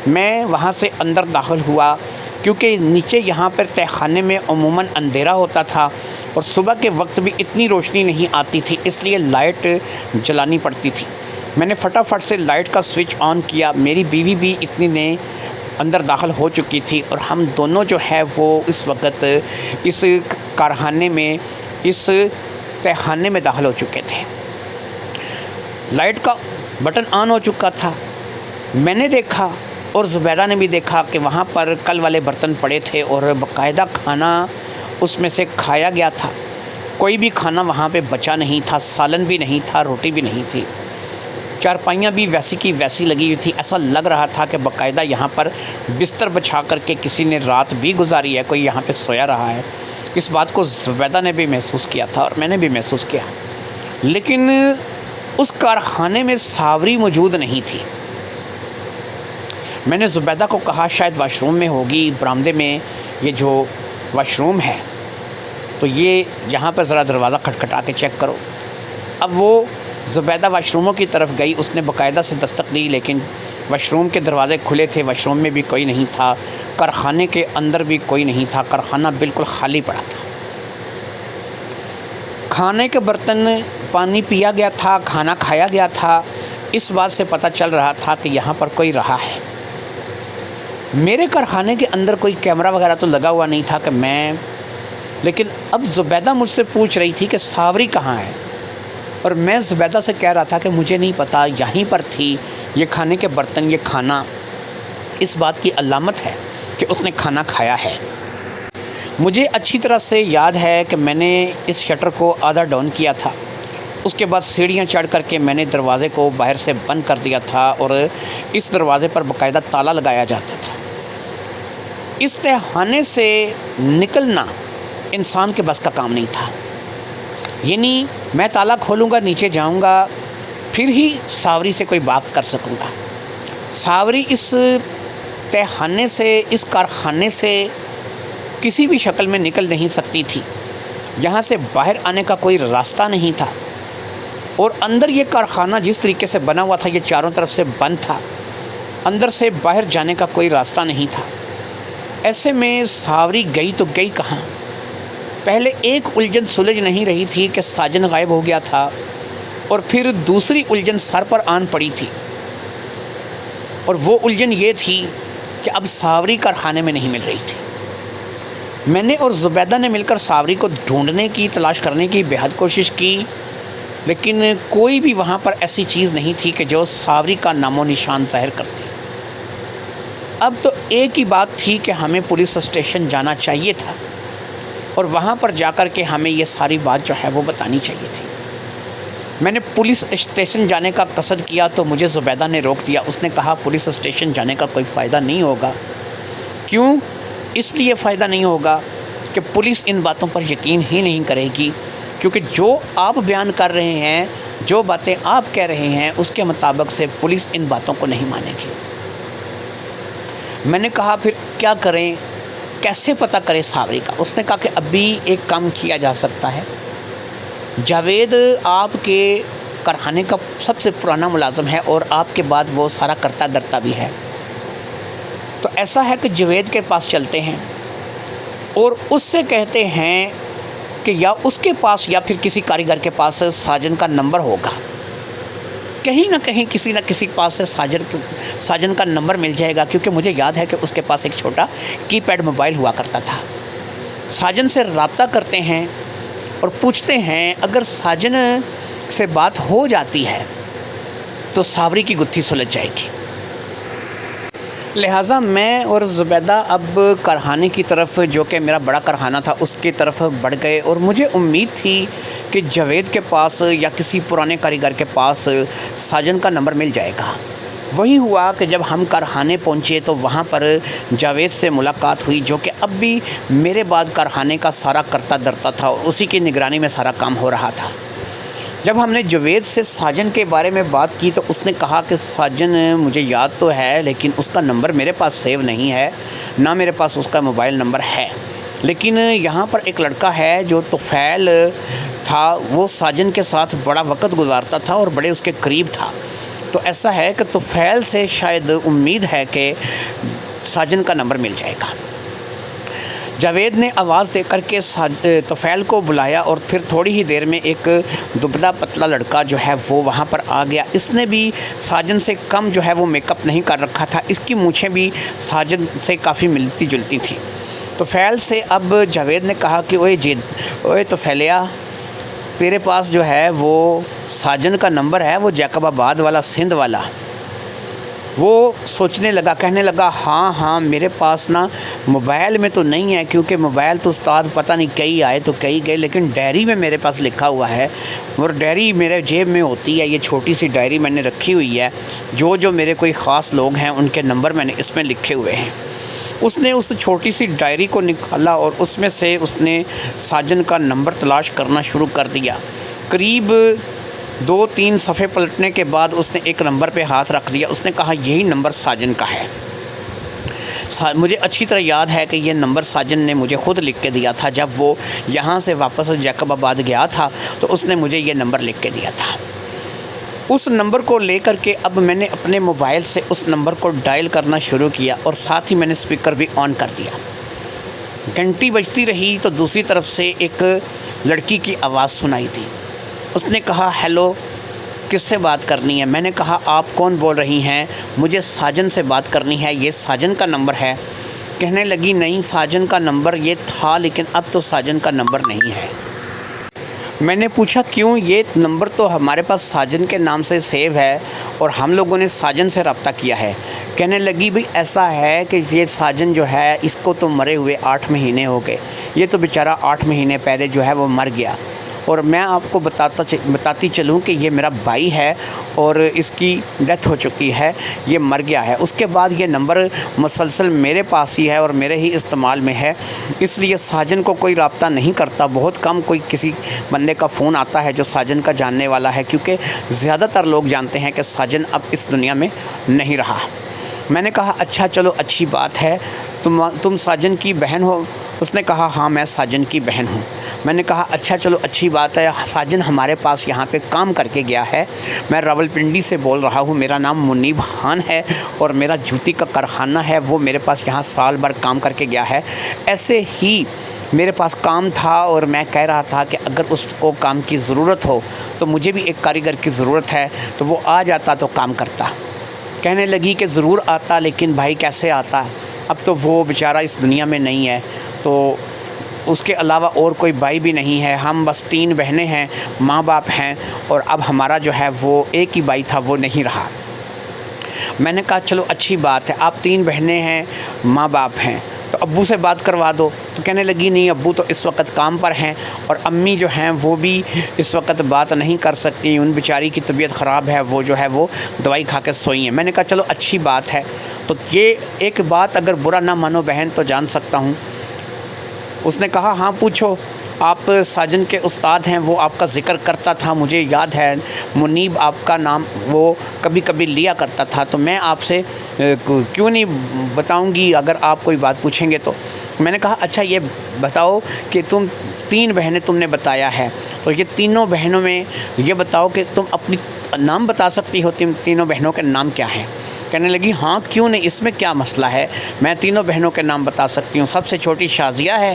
میں وہاں سے اندر داخل ہوا کیونکہ نیچے یہاں پر تہخانے میں عموماً اندھیرا ہوتا تھا اور صبح کے وقت بھی اتنی روشنی نہیں آتی تھی، اس لیے لائٹ جلانی پڑتی تھی۔ میں نے فٹافٹ سے لائٹ کا سوئچ آن کیا۔ میری بیوی بھی اتنی نے اندر داخل ہو چکی تھی اور ہم دونوں جو ہے وہ اس وقت اس کارخانے میں، اس تہخانے میں داخل ہو چکے تھے۔ لائٹ کا بٹن آن ہو چکا تھا۔ میں نے دیکھا اور زبیدہ نے بھی دیکھا کہ وہاں پر کل والے برتن پڑے تھے اور باقاعدہ کھانا اس میں سے کھایا گیا تھا۔ کوئی بھی کھانا وہاں پہ بچا نہیں تھا، سالن بھی نہیں تھا، روٹی بھی نہیں تھی۔ چارپائیاں بھی ویسی کی ویسی لگی ہوئی تھی، ایسا لگ رہا تھا کہ باقاعدہ یہاں پر بستر بچھا کر کے کسی نے رات بھی گزاری ہے، کوئی یہاں پہ سویا رہا ہے۔ اس بات کو زبیدہ نے بھی محسوس کیا تھا اور میں نے بھی محسوس کیا، لیکن اس کارخانے میں ساوری موجود نہیں تھی۔ میں نے زبیدہ کو کہا شاید واش روم میں ہوگی، برآمدے میں یہ جو واش روم ہے تو یہ یہاں پر ذرا دروازہ کھٹکھٹا کے چیک کرو۔ اب وہ زبیدہ واش روموں کی طرف گئی، اس نے باقاعدہ سے دستک دی، لیکن واش روم کے دروازے کھلے تھے، واش روم میں بھی کوئی نہیں تھا، کارخانے کے اندر بھی کوئی نہیں تھا، کارخانہ بالکل خالی پڑا تھا۔ کھانے کے برتن پانی پیا گیا تھا، کھانا کھایا گیا تھا، اس بات سے پتہ چل رہا تھا کہ یہاں پر کوئی رہا ہے۔ میرے کارخانے کے اندر کوئی کیمرہ وغیرہ تو لگا ہوا نہیں تھا کہ لیکن اب زبیدہ مجھ سے پوچھ رہی تھی کہ ساوری کہاں ہے، اور میں زبیدہ سے کہہ رہا تھا کہ مجھے نہیں پتہ، یہیں پر تھی، یہ کھانے کے برتن، یہ کھانا اس بات کی علامت ہے کہ اس نے کھانا کھایا ہے۔ مجھے اچھی طرح سے یاد ہے کہ میں نے اس شٹر کو آدھا ڈاؤن کیا تھا، اس کے بعد سیڑھیاں چڑھ کر کے میں نے دروازے کو باہر سے بند کر دیا تھا اور اس دروازے پر باقاعدہ تالا لگایا جاتا تھا۔ اس تہخانے سے نکلنا انسان کے بس کا کام نہیں تھا، یعنی میں تالا کھولوں گا، نیچے جاؤں گا، پھر ہی ساوری سے کوئی بات کر سکوں گا۔ ساوری اس تہخانے سے، اس کارخانے سے کسی بھی شکل میں نکل نہیں سکتی تھی، یہاں سے باہر آنے کا کوئی راستہ نہیں تھا، اور اندر یہ کارخانہ جس طریقے سے بنا ہوا تھا یہ چاروں طرف سے بند تھا، اندر سے باہر جانے کا کوئی راستہ نہیں تھا۔ ایسے میں ساوری گئی تو گئی کہاں؟ پہلے ایک الجھن سلجھ نہیں رہی تھی کہ ساجن غائب ہو گیا تھا، اور پھر دوسری الجھن سر پر آن پڑی تھی، اور وہ الجھن یہ تھی کہ اب ساوری کارخانے میں نہیں مل رہی تھی۔ میں نے اور زبیدہ نے مل کر ساوری کو ڈھونڈنے کی، تلاش کرنے کی بے حد کوشش کی، لیکن کوئی بھی وہاں پر ایسی چیز نہیں تھی کہ جو ساوری کا نام و نشان ظاہر کرتی۔ اب تو ایک ہی بات تھی کہ ہمیں پولیس اسٹیشن جانا چاہیے تھا، اور وہاں پر جا کر کے ہمیں یہ ساری بات جو ہے وہ بتانی چاہیے تھی۔ میں نے پولیس اسٹیشن جانے کا قصد کیا تو مجھے زبیدہ نے روک دیا۔ اس نے کہا پولیس اسٹیشن جانے کا کوئی فائدہ نہیں ہوگا۔ کیوں؟ اس لیے فائدہ نہیں ہوگا کہ پولیس ان باتوں پر یقین ہی نہیں کرے گی، کیونکہ جو آپ بیان کر رہے ہیں، جو باتیں آپ کہہ رہے ہیں، اس کے مطابق سے پولیس ان باتوں کو نہیں مانے گی۔ میں نے کہا پھر کیا کریں، کیسے پتہ کرے ساوری کا؟ اس نے کہا کہ ابھی ایک کام کیا جا سکتا ہے، جاوید آپ کے کارخانے کا سب سے پرانا ملازم ہے اور آپ کے بعد وہ سارا کرتا درتا بھی ہے، تو ایسا ہے کہ جاوید کے پاس چلتے ہیں اور اس سے کہتے ہیں کہ یا اس کے پاس یا پھر کسی کاریگر کے پاس ساجن کا نمبر ہوگا، کہیں نہ کہیں کسی نہ کسی پاس سے ساجن کا نمبر مل جائے گا، کیونکہ مجھے یاد ہے کہ اس کے پاس ایک چھوٹا کی پیڈ موبائل ہوا کرتا تھا۔ ساجن سے رابطہ کرتے ہیں اور پوچھتے ہیں اگر ساجن سے بات ہو جاتی ہے تو ساوری کی گتھی سلجھ جائے گی۔ لہٰذا میں اور زبیدہ اب کارخانے کی طرف، جو کہ میرا بڑا کارخانہ تھا، اس کی طرف بڑھ گئے، اور مجھے امید تھی کہ جاوید کے پاس یا کسی پرانے کاریگر کے پاس ساجن کا نمبر مل جائے گا۔ وہی ہوا کہ جب ہم کارخانے پہنچے تو وہاں پر جاوید سے ملاقات ہوئی، جو کہ اب بھی میرے بعد کارخانے کا سارا کرتا دھرتا تھا اور اسی کی نگرانی میں سارا کام ہو رہا تھا۔ جب ہم نے جاوید سے ساجن کے بارے میں بات کی تو اس نے کہا کہ ساجن مجھے یاد تو ہے، لیکن اس کا نمبر میرے پاس سیو نہیں ہے، نہ میرے پاس اس کا موبائل نمبر ہے، لیکن یہاں پر ایک لڑکا ہے جو طفیل تھا، وہ ساجن کے ساتھ بڑا وقت گزارتا تھا اور بڑے اس کے قریب تھا، تو ایسا ہے کہ طفیل سے شاید امید ہے کہ ساجن کا نمبر مل جائے گا۔ جاوید نے آواز دے کر کے طفیل کو بلایا اور پھر تھوڑی ہی دیر میں ایک دبلا پتلا لڑکا جو ہے وہ وہاں پر آ گیا۔ اس نے بھی ساجن سے کم جو ہے وہ میک اپ نہیں کر رکھا تھا، اس کی مونچھیں بھی ساجن سے کافی ملتی جلتی تھیں۔ طفیل سے اب جاوید نے کہا کہ اوئے طفیلیا، تیرے پاس جو ہے وہ ساجن کا نمبر ہے، وہ جیکب آباد والا، سندھ والا؟ وہ سوچنے لگا، کہنے لگا ہاں میرے پاس نا موبائل میں تو نہیں ہے، کیونکہ موبائل تو استاد پتہ نہیں کئی آئے تو کئی گئے، لیکن ڈائری میں میرے پاس لکھا ہوا ہے، اور ڈائری میرے جیب میں ہوتی ہے، یہ چھوٹی سی ڈائری میں نے رکھی ہوئی ہے، جو میرے کوئی خاص لوگ ہیں ان کے نمبر میں نے اس میں لکھے ہوئے ہیں۔ اس نے اس چھوٹی سی ڈائری کو نکالا اور اس میں سے اس نے ساجن کا نمبر تلاش کرنا شروع کر دیا۔ قریب 2-3 صفحے پلٹنے کے بعد اس نے ایک نمبر پہ ہاتھ رکھ دیا۔ اس نے کہا یہی نمبر ساجن کا ہے۔ مجھے اچھی طرح یاد ہے کہ یہ نمبر ساجن نے مجھے خود لکھ کے دیا تھا، جب وہ یہاں سے واپس جیکب آباد گیا تھا تو اس نے مجھے یہ نمبر لکھ کے دیا تھا۔ اس نمبر کو لے کر کے اب میں نے اپنے موبائل سے اس نمبر کو ڈائل کرنا شروع کیا، اور ساتھ ہی میں نے اسپیکر بھی آن کر دیا۔ گھنٹی بجتی رہی تو دوسری طرف سے ایک لڑکی کی آواز سنائی دی۔ اس نے کہا ہیلو، کس سے بات کرنی ہے؟ میں نے کہا آپ کون بول رہی ہیں؟ مجھے ساجن سے بات کرنی ہے، یہ ساجن کا نمبر ہے۔ کہنے لگی نہیں، ساجن کا نمبر یہ تھا، لیکن اب تو ساجن کا نمبر نہیں ہے۔ میں نے پوچھا کیوں؟ یہ نمبر تو ہمارے پاس ساجن کے نام سے سیو ہے اور ہم لوگوں نے ساجن سے رابطہ کیا ہے۔ کہنے لگی بھئی ایسا ہے کہ یہ ساجن جو ہے اس کو تو مرے ہوئے 8 مہینے ہو گئے، یہ تو بیچارہ 8 مہینے پہلے جو ہے وہ مر گیا، اور میں آپ کو بتاتی چلوں کہ یہ میرا بھائی ہے اور اس کی ڈیتھ ہو چکی ہے، یہ مر گیا ہے۔ اس کے بعد یہ نمبر مسلسل میرے پاس ہی ہے اور میرے ہی استعمال میں ہے، اس لیے ساجن کو کوئی رابطہ نہیں کرتا، بہت کم کوئی کسی بندے کا فون آتا ہے جو ساجن کا جاننے والا ہے، کیونکہ زیادہ تر لوگ جانتے ہیں کہ ساجن اب اس دنیا میں نہیں رہا۔ میں نے کہا اچھا چلو اچھی بات ہے، تم ساجن کی بہن ہو؟ اس نے کہا ہاں میں ساجن کی بہن ہوں۔ میں نے کہا اچھا چلو اچھی بات ہے، ساجن ہمارے پاس یہاں پہ کام کر کے گیا ہے، میں راولپنڈی سے بول رہا ہوں، میرا نام منیب خان ہے اور میرا جوتی کا کارخانہ ہے، وہ میرے پاس یہاں سال بھر کام کر کے گیا ہے۔ ایسے ہی میرے پاس کام تھا اور میں کہہ رہا تھا کہ اگر اس کو کام کی ضرورت ہو تو مجھے بھی ایک کاریگر کی ضرورت ہے، تو وہ آ جاتا تو کام کرتا۔ کہنے لگی کہ ضرور آتا، لیکن بھائی کیسے آتا، اب تو وہ بیچارہ اس دنیا میں نہیں ہے، تو اس کے علاوہ اور کوئی بھائی بھی نہیں ہے، ہم بس 3 بہنیں ہیں، ماں باپ ہیں، اور اب ہمارا جو ہے وہ ایک ہی بھائی تھا، وہ نہیں رہا۔ میں نے کہا چلو اچھی بات ہے، آپ 3 بہنیں ہیں، ماں باپ ہیں، تو ابو سے بات کروا دو۔ تو کہنے لگی نہیں، ابو تو اس وقت کام پر ہیں، اور امی جو ہیں وہ بھی اس وقت بات نہیں کر سکتی، ان بیچاری کی طبیعت خراب ہے، وہ جو ہے وہ دوائی کھا کے سوئی ہیں۔ میں نے کہا چلو اچھی بات ہے، تو یہ ایک بات اگر برا نہ مانو بہن تو جان سکتا ہوں۔ اس نے کہا ہاں پوچھو، آپ ساجن کے استاد ہیں، وہ آپ کا ذکر کرتا تھا، مجھے یاد ہے، منیب آپ کا نام وہ کبھی کبھی لیا کرتا تھا، تو میں آپ سے کیوں نہیں بتاؤں گی اگر آپ کوئی بات پوچھیں گے تو۔ میں نے کہا اچھا یہ بتاؤ کہ تم 3 بہنیں تم نے بتایا ہے، تو یہ تینوں بہنوں میں یہ بتاؤ کہ تم اپنی نام بتا سکتی ہو، تینوں بہنوں کے نام کیا ہیں؟ کہنے لگی ہاں کیوں نہیں، اس میں کیا مسئلہ ہے، میں تینوں بہنوں کے نام بتا سکتی ہوں۔ سب سے چھوٹی شازیہ ہے،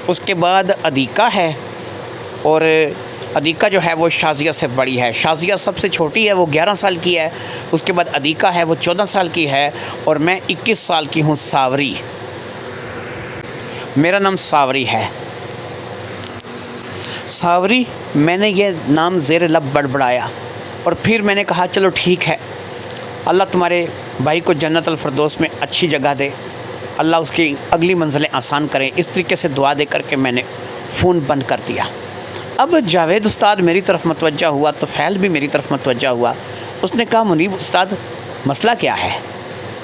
اس کے بعد عدیقہ ہے، اور عدیقہ جو ہے وہ شازیہ سے بڑی ہے۔ شازیہ سب سے چھوٹی ہے، وہ 11 سال کی ہے، اس کے بعد عدیقہ ہے، وہ 14 سال کی ہے، اور میں 21 سال کی ہوں، ساوری، میرا نام ساوری ہے۔ ساوری، میں نے یہ نام زیر لب بڑبڑایا اور پھر میں نے کہا چلو ٹھیک ہے، اللہ تمہارے بھائی کو جنت الفردوس میں اچھی جگہ دے، اللہ اس کی اگلی منزلیں آسان کریں۔ اس طریقے سے دعا دے کر کے میں نے فون بند کر دیا۔ اب جاوید استاد میری طرف متوجہ ہوا تو فیل بھی میری طرف متوجہ ہوا۔ اس نے کہا منیب استاد مسئلہ کیا ہے؟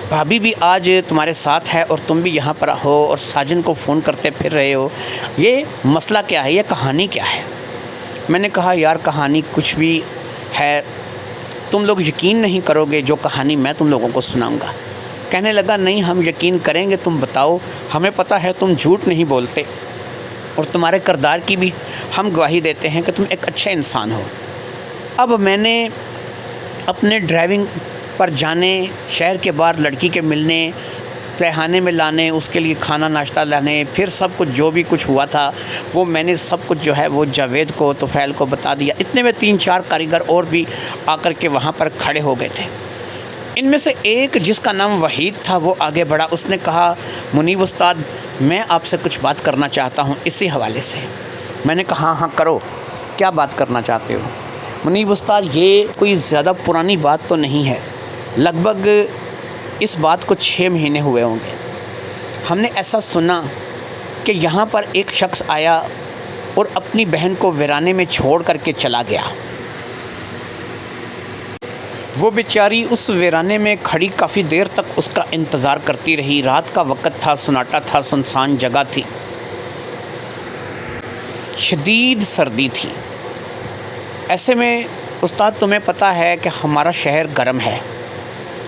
بھابھی بھی آج تمہارے ساتھ ہے اور تم بھی یہاں پر ہو اور ساجن کو فون کرتے پھر رہے ہو، یہ مسئلہ کیا ہے، یہ کہانی کیا ہے؟ میں نے کہا یار کہانی کچھ بھی ہے، تم لوگ یقین نہیں کرو گے جو کہانی میں تم لوگوں کو سناؤں گا۔ کہنے لگا نہیں ہم یقین کریں گے، تم بتاؤ، ہمیں پتہ ہے تم جھوٹ نہیں بولتے اور تمہارے کردار کی بھی ہم گواہی دیتے ہیں کہ تم ایک اچھے انسان ہو۔ اب میں نے اپنے ڈرائیونگ پر جانے، شہر کے باہر لڑکی کے ملنے، تہانے میں لانے، اس کے لیے کھانا ناشتہ لانے، پھر سب کچھ جو بھی کچھ ہوا تھا وہ میں نے سب کچھ جو ہے وہ جاوید کو طفیل کو بتا دیا۔ اتنے میں 3-4 کاریگر اور بھی آ کر کے وہاں پر کھڑے ہو گئے تھے۔ ان میں سے ایک جس کا نام وحید تھا وہ آگے بڑھا، اس نے کہا منیب استاد میں آپ سے کچھ بات کرنا چاہتا ہوں اسی حوالے سے۔ میں نے کہا ہاں کرو، کیا بات کرنا چاہتے ہو؟ منیب استاد یہ کوئی زیادہ پرانی بات تو نہیں ہے، لگ بھگ اس بات کو 6 مہینے ہوئے ہوں گے۔ ہم نے ایسا سنا کہ یہاں پر ایک شخص آیا اور اپنی بہن کو ویرانے میں چھوڑ کر کے چلا گیا۔ وہ بیچاری اس ویرانے میں کھڑی کافی دیر تک اس کا انتظار کرتی رہی۔ رات کا وقت تھا، سناٹا تھا، سنسان جگہ تھی، شدید سردی تھی۔ ایسے میں استاد تمہیں پتہ ہے کہ ہمارا شہر گرم ہے،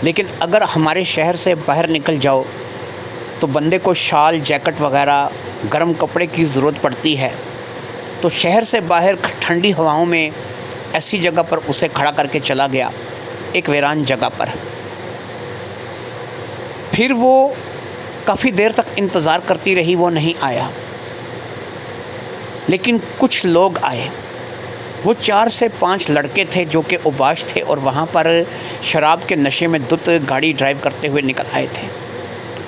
لیکن اگر ہمارے شہر سے باہر نکل جاؤ تو بندے کو شال، جیکٹ وغیرہ گرم کپڑے کی ضرورت پڑتی ہے۔ تو شہر سے باہر ٹھنڈی ہواؤں میں ایسی جگہ پر اسے کھڑا کر کے چلا گیا، ایک ویران جگہ پر۔ پھر وہ کافی دیر تک انتظار کرتی رہی، وہ نہیں آیا، لیکن کچھ لوگ آئے۔ وہ 4 سے 5 لڑکے تھے جو کہ اوباش تھے اور وہاں پر شراب کے نشے میں دھت گاڑی ڈرائیو کرتے ہوئے نکل آئے تھے۔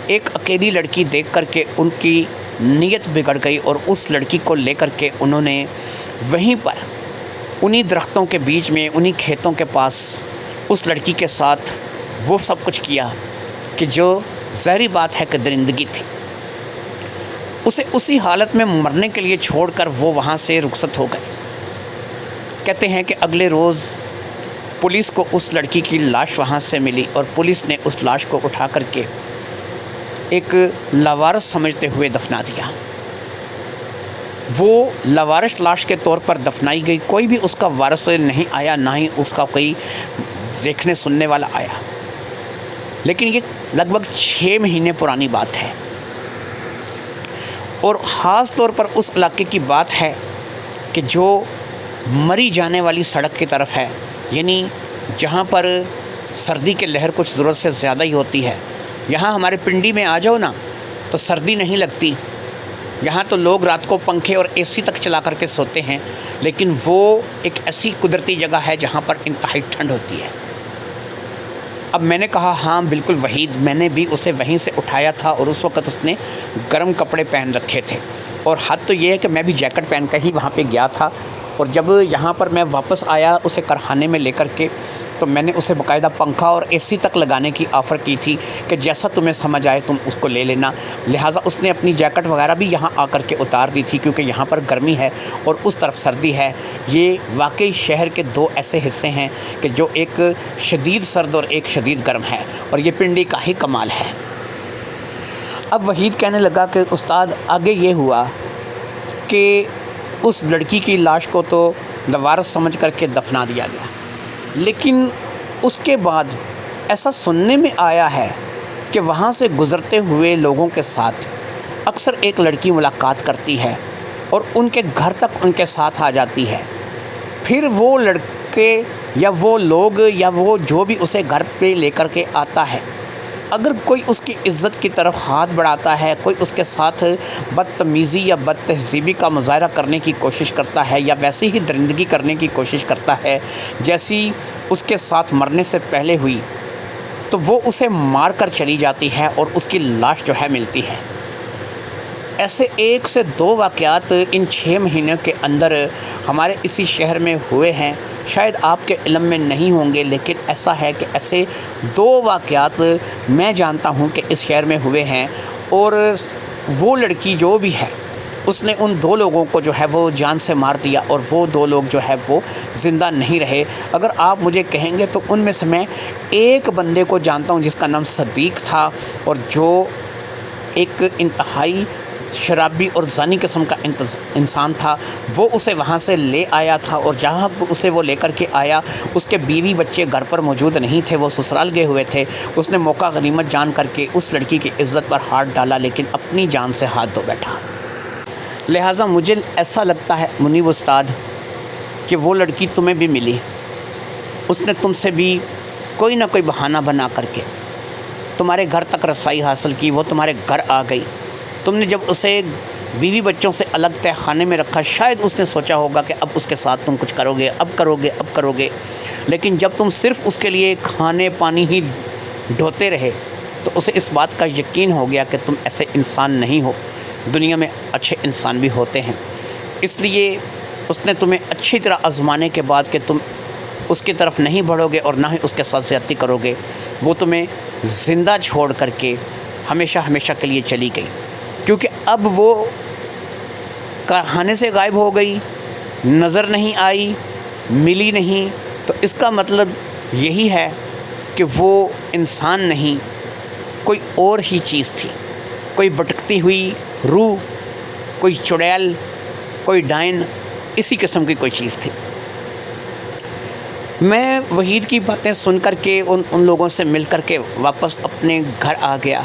ایک اکیلی لڑکی دیکھ کر کے ان کی نیت بگڑ گئی اور اس لڑکی کو لے کر کے انہوں نے وہیں پر انہی درختوں کے بیچ میں، انہی کھیتوں کے پاس اس لڑکی کے ساتھ وہ سب کچھ کیا کہ جو ظاہری بات ہے کہ درندگی تھی۔ اسے اسی حالت میں مرنے کے لیے چھوڑ کر وہ وہاں سے رخصت ہو گئے۔ کہتے ہیں کہ اگلے روز پولیس کو اس لڑکی کی لاش وہاں سے ملی اور پولیس نے اس لاش کو اٹھا کر کے ایک لاوارث سمجھتے ہوئے دفنا دیا۔ وہ لاوارث لاش کے طور پر دفنائی گئی، کوئی بھی اس کا وارث نہیں آیا، نہ ہی اس کا کوئی دیکھنے سننے والا آیا۔ لیکن یہ لگ بھگ 6 مہینے پرانی بات ہے، اور خاص طور پر اس علاقے کی بات ہے کہ جو مری جانے والی سڑک کی طرف ہے، یعنی جہاں پر سردی کے لہر کچھ ضرورت سے زیادہ ہی ہوتی ہے۔ یہاں ہمارے پنڈی میں آ جاؤ نا تو سردی نہیں لگتی، یہاں تو لوگ رات کو پنکھے اور اے سی تک چلا کر کے سوتے ہیں، لیکن وہ ایک ایسی قدرتی جگہ ہے جہاں پر انتہائی ٹھنڈ ہوتی ہے۔ اب میں نے کہا ہاں بالکل وحید، میں نے بھی اسے وہیں سے اٹھایا تھا اور اس وقت اس نے گرم کپڑے پہن رکھے تھے، اور حد تو یہ ہے کہ میں بھی جیکٹ پہن کر ہی وہاں پہ گیا تھا۔ اور جب یہاں پر میں واپس آیا اسے کارخانے میں لے کر کے، تو میں نے اسے باقاعدہ پنکھا اور اے سی تک لگانے کی آفر کی تھی کہ جیسا تمہیں سمجھ آئے تم اس کو لے لینا۔ لہٰذا اس نے اپنی جیکٹ وغیرہ بھی یہاں آ کر کے اتار دی تھی، کیونکہ یہاں پر گرمی ہے اور اس طرف سردی ہے۔ یہ واقعی شہر کے 2 ایسے حصے ہیں کہ جو ایک شدید سرد اور ایک شدید گرم ہے، اور یہ پنڈی کا ہی کمال ہے۔ اب وحید کہنے لگا کہ استاد آگے یہ ہوا کہ اس لڑکی کی لاش کو تو لوارث سمجھ کر کے دفنا دیا گیا، لیکن اس کے بعد ایسا سننے میں آیا ہے کہ وہاں سے گزرتے ہوئے لوگوں کے ساتھ اکثر ایک لڑکی ملاقات کرتی ہے اور ان کے گھر تک ان کے ساتھ آ جاتی ہے۔ پھر وہ لڑکے یا وہ لوگ یا وہ جو بھی اسے گھر پہ لے کر کے آتا ہے، اگر کوئی اس کی عزت کی طرف ہاتھ بڑھاتا ہے، کوئی اس کے ساتھ بدتمیزی یا بد تہذیبی کا مظاہرہ کرنے کی کوشش کرتا ہے یا ویسی ہی درندگی کرنے کی کوشش کرتا ہے جیسی اس کے ساتھ مرنے سے پہلے ہوئی، تو وہ اسے مار کر چلی جاتی ہے اور اس کی لاش جو ہے ملتی ہے۔ ایسے 1 سے 2 واقعات ان 6 مہینوں کے اندر ہمارے اسی شہر میں ہوئے ہیں، شاید آپ کے علم میں نہیں ہوں گے، لیکن ایسا ہے کہ ایسے 2 واقعات میں جانتا ہوں کہ اس شہر میں ہوئے ہیں، اور وہ لڑکی جو بھی ہے اس نے ان 2 لوگوں کو جو ہے وہ جان سے مار دیا، اور وہ 2 لوگ جو ہے وہ زندہ نہیں رہے۔ اگر آپ مجھے کہیں گے تو ان میں سے میں ایک بندے کو جانتا ہوں جس کا نام صدیق تھا، اور جو ایک انتہائی شرابی اور زانی قسم کا انسان تھا۔ وہ اسے وہاں سے لے آیا تھا، اور جہاں اسے وہ لے کر کے آیا اس کے بیوی بچے گھر پر موجود نہیں تھے، وہ سسرال گئے ہوئے تھے۔ اس نے موقع غنیمت جان کر کے اس لڑکی کی عزت پر ہاتھ ڈالا، لیکن اپنی جان سے ہاتھ دھو بیٹھا۔ لہٰذا مجھے ایسا لگتا ہے منیب استاد کہ وہ لڑکی تمہیں بھی ملی، اس نے تم سے بھی کوئی نہ کوئی بہانہ بنا کر کے تمہارے گھر تک رسائی حاصل کی، وہ تمہارے گھر آ گئی۔ تم نے جب اسے بیوی بچوں سے الگ تہ خانے میں رکھا، شاید اس نے سوچا ہوگا کہ اب اس کے ساتھ تم کچھ کرو گے، اب کرو گے، لیکن جب تم صرف اس کے لیے کھانے پانی ہی ڈھوتے رہے تو اسے اس بات کا یقین ہو گیا کہ تم ایسے انسان نہیں ہو، دنیا میں اچھے انسان بھی ہوتے ہیں۔ اس لیے اس نے تمہیں اچھی طرح آزمانے کے بعد کہ تم اس کی طرف نہیں بڑھو گے اور نہ ہی اس کے ساتھ زیادتی کرو گے، وہ تمہیں زندہ چھوڑ کر کے ہمیشہ کے لیے چلی گئی، کیونکہ اب وہ کارخانے سے غائب ہو گئی، نظر نہیں آئی، ملی نہیں، تو اس کا مطلب یہی ہے کہ وہ انسان نہیں، کوئی اور ہی چیز تھی، کوئی بھٹکتی ہوئی روح، کوئی چڑیل، کوئی ڈائن، اسی قسم کی کوئی چیز تھی۔ میں وحید کی باتیں سن کر کے ان لوگوں سے مل کر کے واپس اپنے گھر آ گیا۔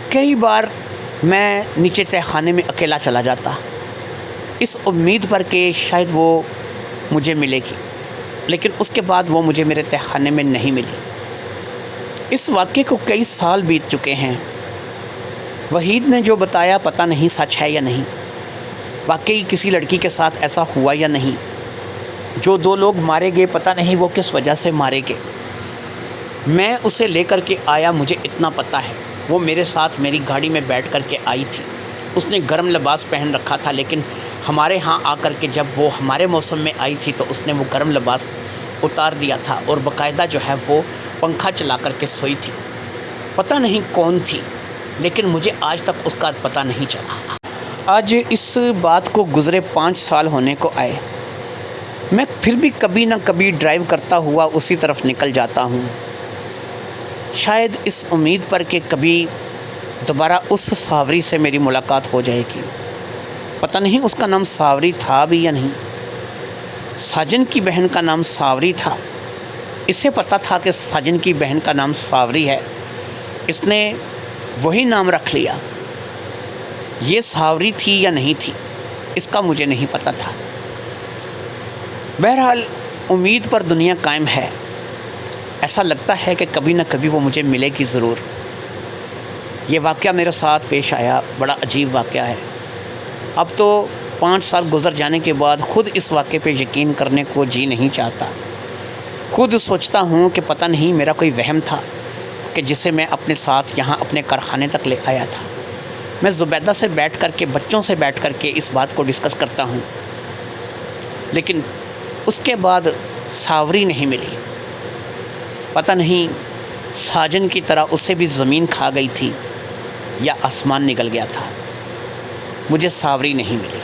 کئی بار میں نیچے تہ خانے میں اکیلا چلا جاتا، اس امید پر کہ شاید وہ مجھے ملے گی، لیکن اس کے بعد وہ مجھے میرے تہ خانے میں نہیں ملی۔ اس واقعے کو کئی سال بیت چکے ہیں۔ وحید نے جو بتایا پتہ نہیں سچ ہے یا نہیں، واقعی کسی لڑکی کے ساتھ ایسا ہوا یا نہیں۔ جو 2 لوگ مارے گئے پتہ نہیں وہ کس وجہ سے مارے گئے۔ میں اسے لے کر کے آیا، مجھے اتنا پتہ ہے، وہ میرے ساتھ میری گاڑی میں بیٹھ کر کے آئی تھی۔ اس نے گرم لباس پہن رکھا تھا، لیکن ہمارے ہاں آ کر کے جب وہ ہمارے موسم میں آئی تھی تو اس نے وہ گرم لباس اتار دیا تھا، اور باقاعدہ جو ہے وہ پنکھا چلا کر کے سوئی تھی۔ پتہ نہیں کون تھی، لیکن مجھے آج تک اس کا پتہ نہیں چلا۔ آج اس بات کو گزرے 5 سال ہونے کو آئے، میں پھر بھی کبھی نہ کبھی ڈرائیو کرتا ہوا اسی طرف نکل جاتا ہوں، شاید اس امید پر کہ کبھی دوبارہ اس ساوری سے میری ملاقات ہو جائے گی۔ پتہ نہیں اس کا نام ساوری تھا بھی یا نہیں۔ ساجن کی بہن کا نام ساوری تھا، اسے پتہ تھا کہ ساجن کی بہن کا نام ساوری ہے، اس نے وہی نام رکھ لیا۔ یہ ساوری تھی یا نہیں تھی اس کا مجھے نہیں پتہ تھا۔ بہرحال امید پر دنیا قائم ہے، ایسا لگتا ہے کہ کبھی نہ کبھی وہ مجھے ملے گی ضرور۔ یہ واقعہ میرے ساتھ پیش آیا، بڑا عجیب واقعہ ہے۔ اب تو 5 سال گزر جانے کے بعد خود اس واقعے پہ یقین کرنے کو جی نہیں چاہتا۔ خود سوچتا ہوں کہ پتہ نہیں میرا کوئی وہم تھا کہ جسے میں اپنے ساتھ یہاں اپنے کارخانے تک لے آیا تھا۔ میں زبیدہ سے بیٹھ کر کے، بچوں سے بیٹھ کر کے اس بات کو ڈسکس کرتا ہوں، لیکن اس کے بعد ساوری نہیں ملی۔ پتہ نہیں ساجن کی طرح اسے بھی زمین کھا گئی تھی یا آسمان نگل گیا تھا، مجھے ساوری نہیں ملی۔